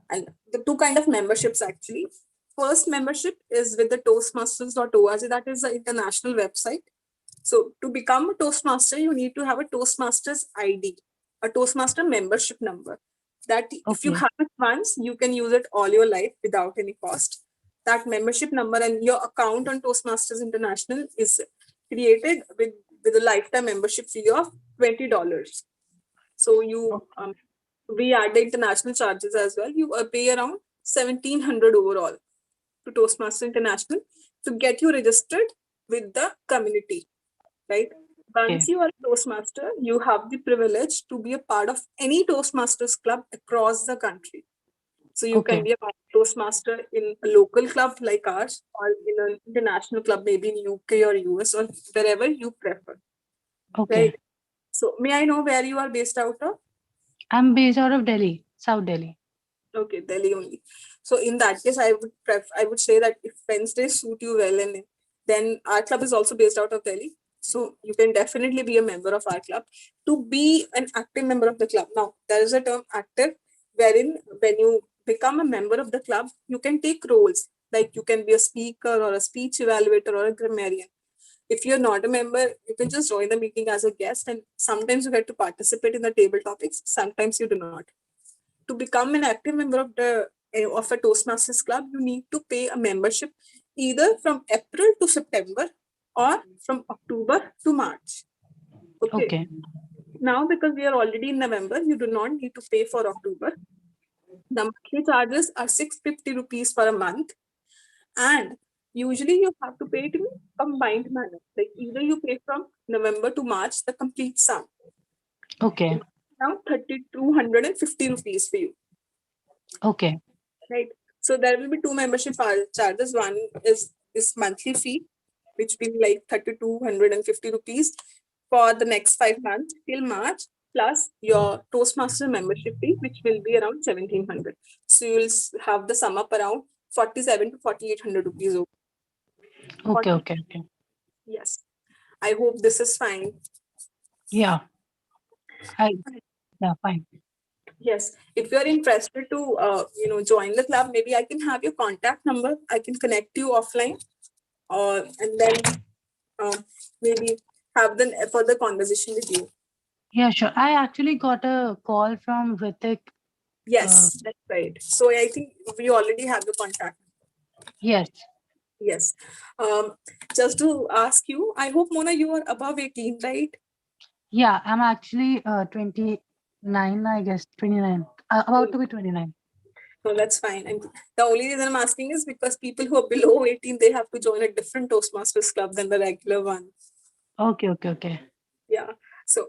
and the 2 kind of memberships actually. First membership is with the Toastmasters.org. That is the international website. So to become a Toastmaster, you need to have a Toastmasters ID, a Toastmaster membership number. That if you Okay. have it once, you can use it all your life without any cost. That membership number and your account on Toastmasters International is created with a lifetime membership fee of $20. So you we add the international charges as well. You pay around 1,700 overall to Toastmasters International to get you registered with the community, right? Once you are a Toastmaster, you have the privilege to be a part of any Toastmasters club across the country. So you can be a Toastmaster in a local club like ours, or in an international club, maybe in UK or US, or wherever you prefer. Okay. Right? So may I know where you are based out of? I'm based out of Delhi, South Delhi. Okay, Delhi only. So in that case, I would say that if Wednesdays suit you well, and then our club is also based out of Delhi. So you can definitely be a member of our club. To be an active member of the club, now there is a term active, wherein when you become a member of the club, you can take roles, like you can be a speaker or a speech evaluator or a grammarian. If you're not a member, you can just join the meeting as a guest, and sometimes you get to participate in the table topics, sometimes you do not. To become an active member of a Toastmasters club, you need to pay a membership either from April to September or from October to March. Okay. Now, because we are already in November, you do not need to pay for October. The monthly charges are 650 rupees for a month, and usually you have to pay it in combined manner. Like either you pay from November to March the complete sum. Okay. Now 3,250 rupees for you. Okay. Right. So there will be 2 membership charges. One is this monthly fee, which will be like 3,250 rupees for the next 5 months till March, plus your Toastmaster membership fee, which will be around 1,700. So you will have the sum up around 47 to 4800 rupees. Okay. Yes. I hope this is fine. Yeah. Yeah, fine. Yes. If you are interested to join the club, maybe I can have your contact number. I can connect you offline, and then maybe have the further conversation with you. Yeah, sure. I actually got a call from Ritik. Yes, that's right. So I think we already have the contact. Yes. Yes. Just to ask you, I hope, Mona, you are above 18, right? Yeah, I'm actually 29, I guess, 29. About to be 29. No, that's fine. And the only reason I'm asking is because people who are below 18, they have to join a different Toastmasters club than the regular one. Okay. Yeah. So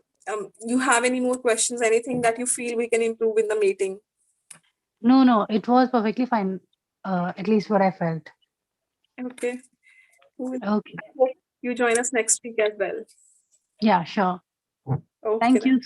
you have any more questions, anything that you feel we can improve in the meeting? No, it was perfectly fine. At least what I felt. Okay. Cool. Okay. I hope you join us next week as well. Yeah, sure. Okay. Thank then. you so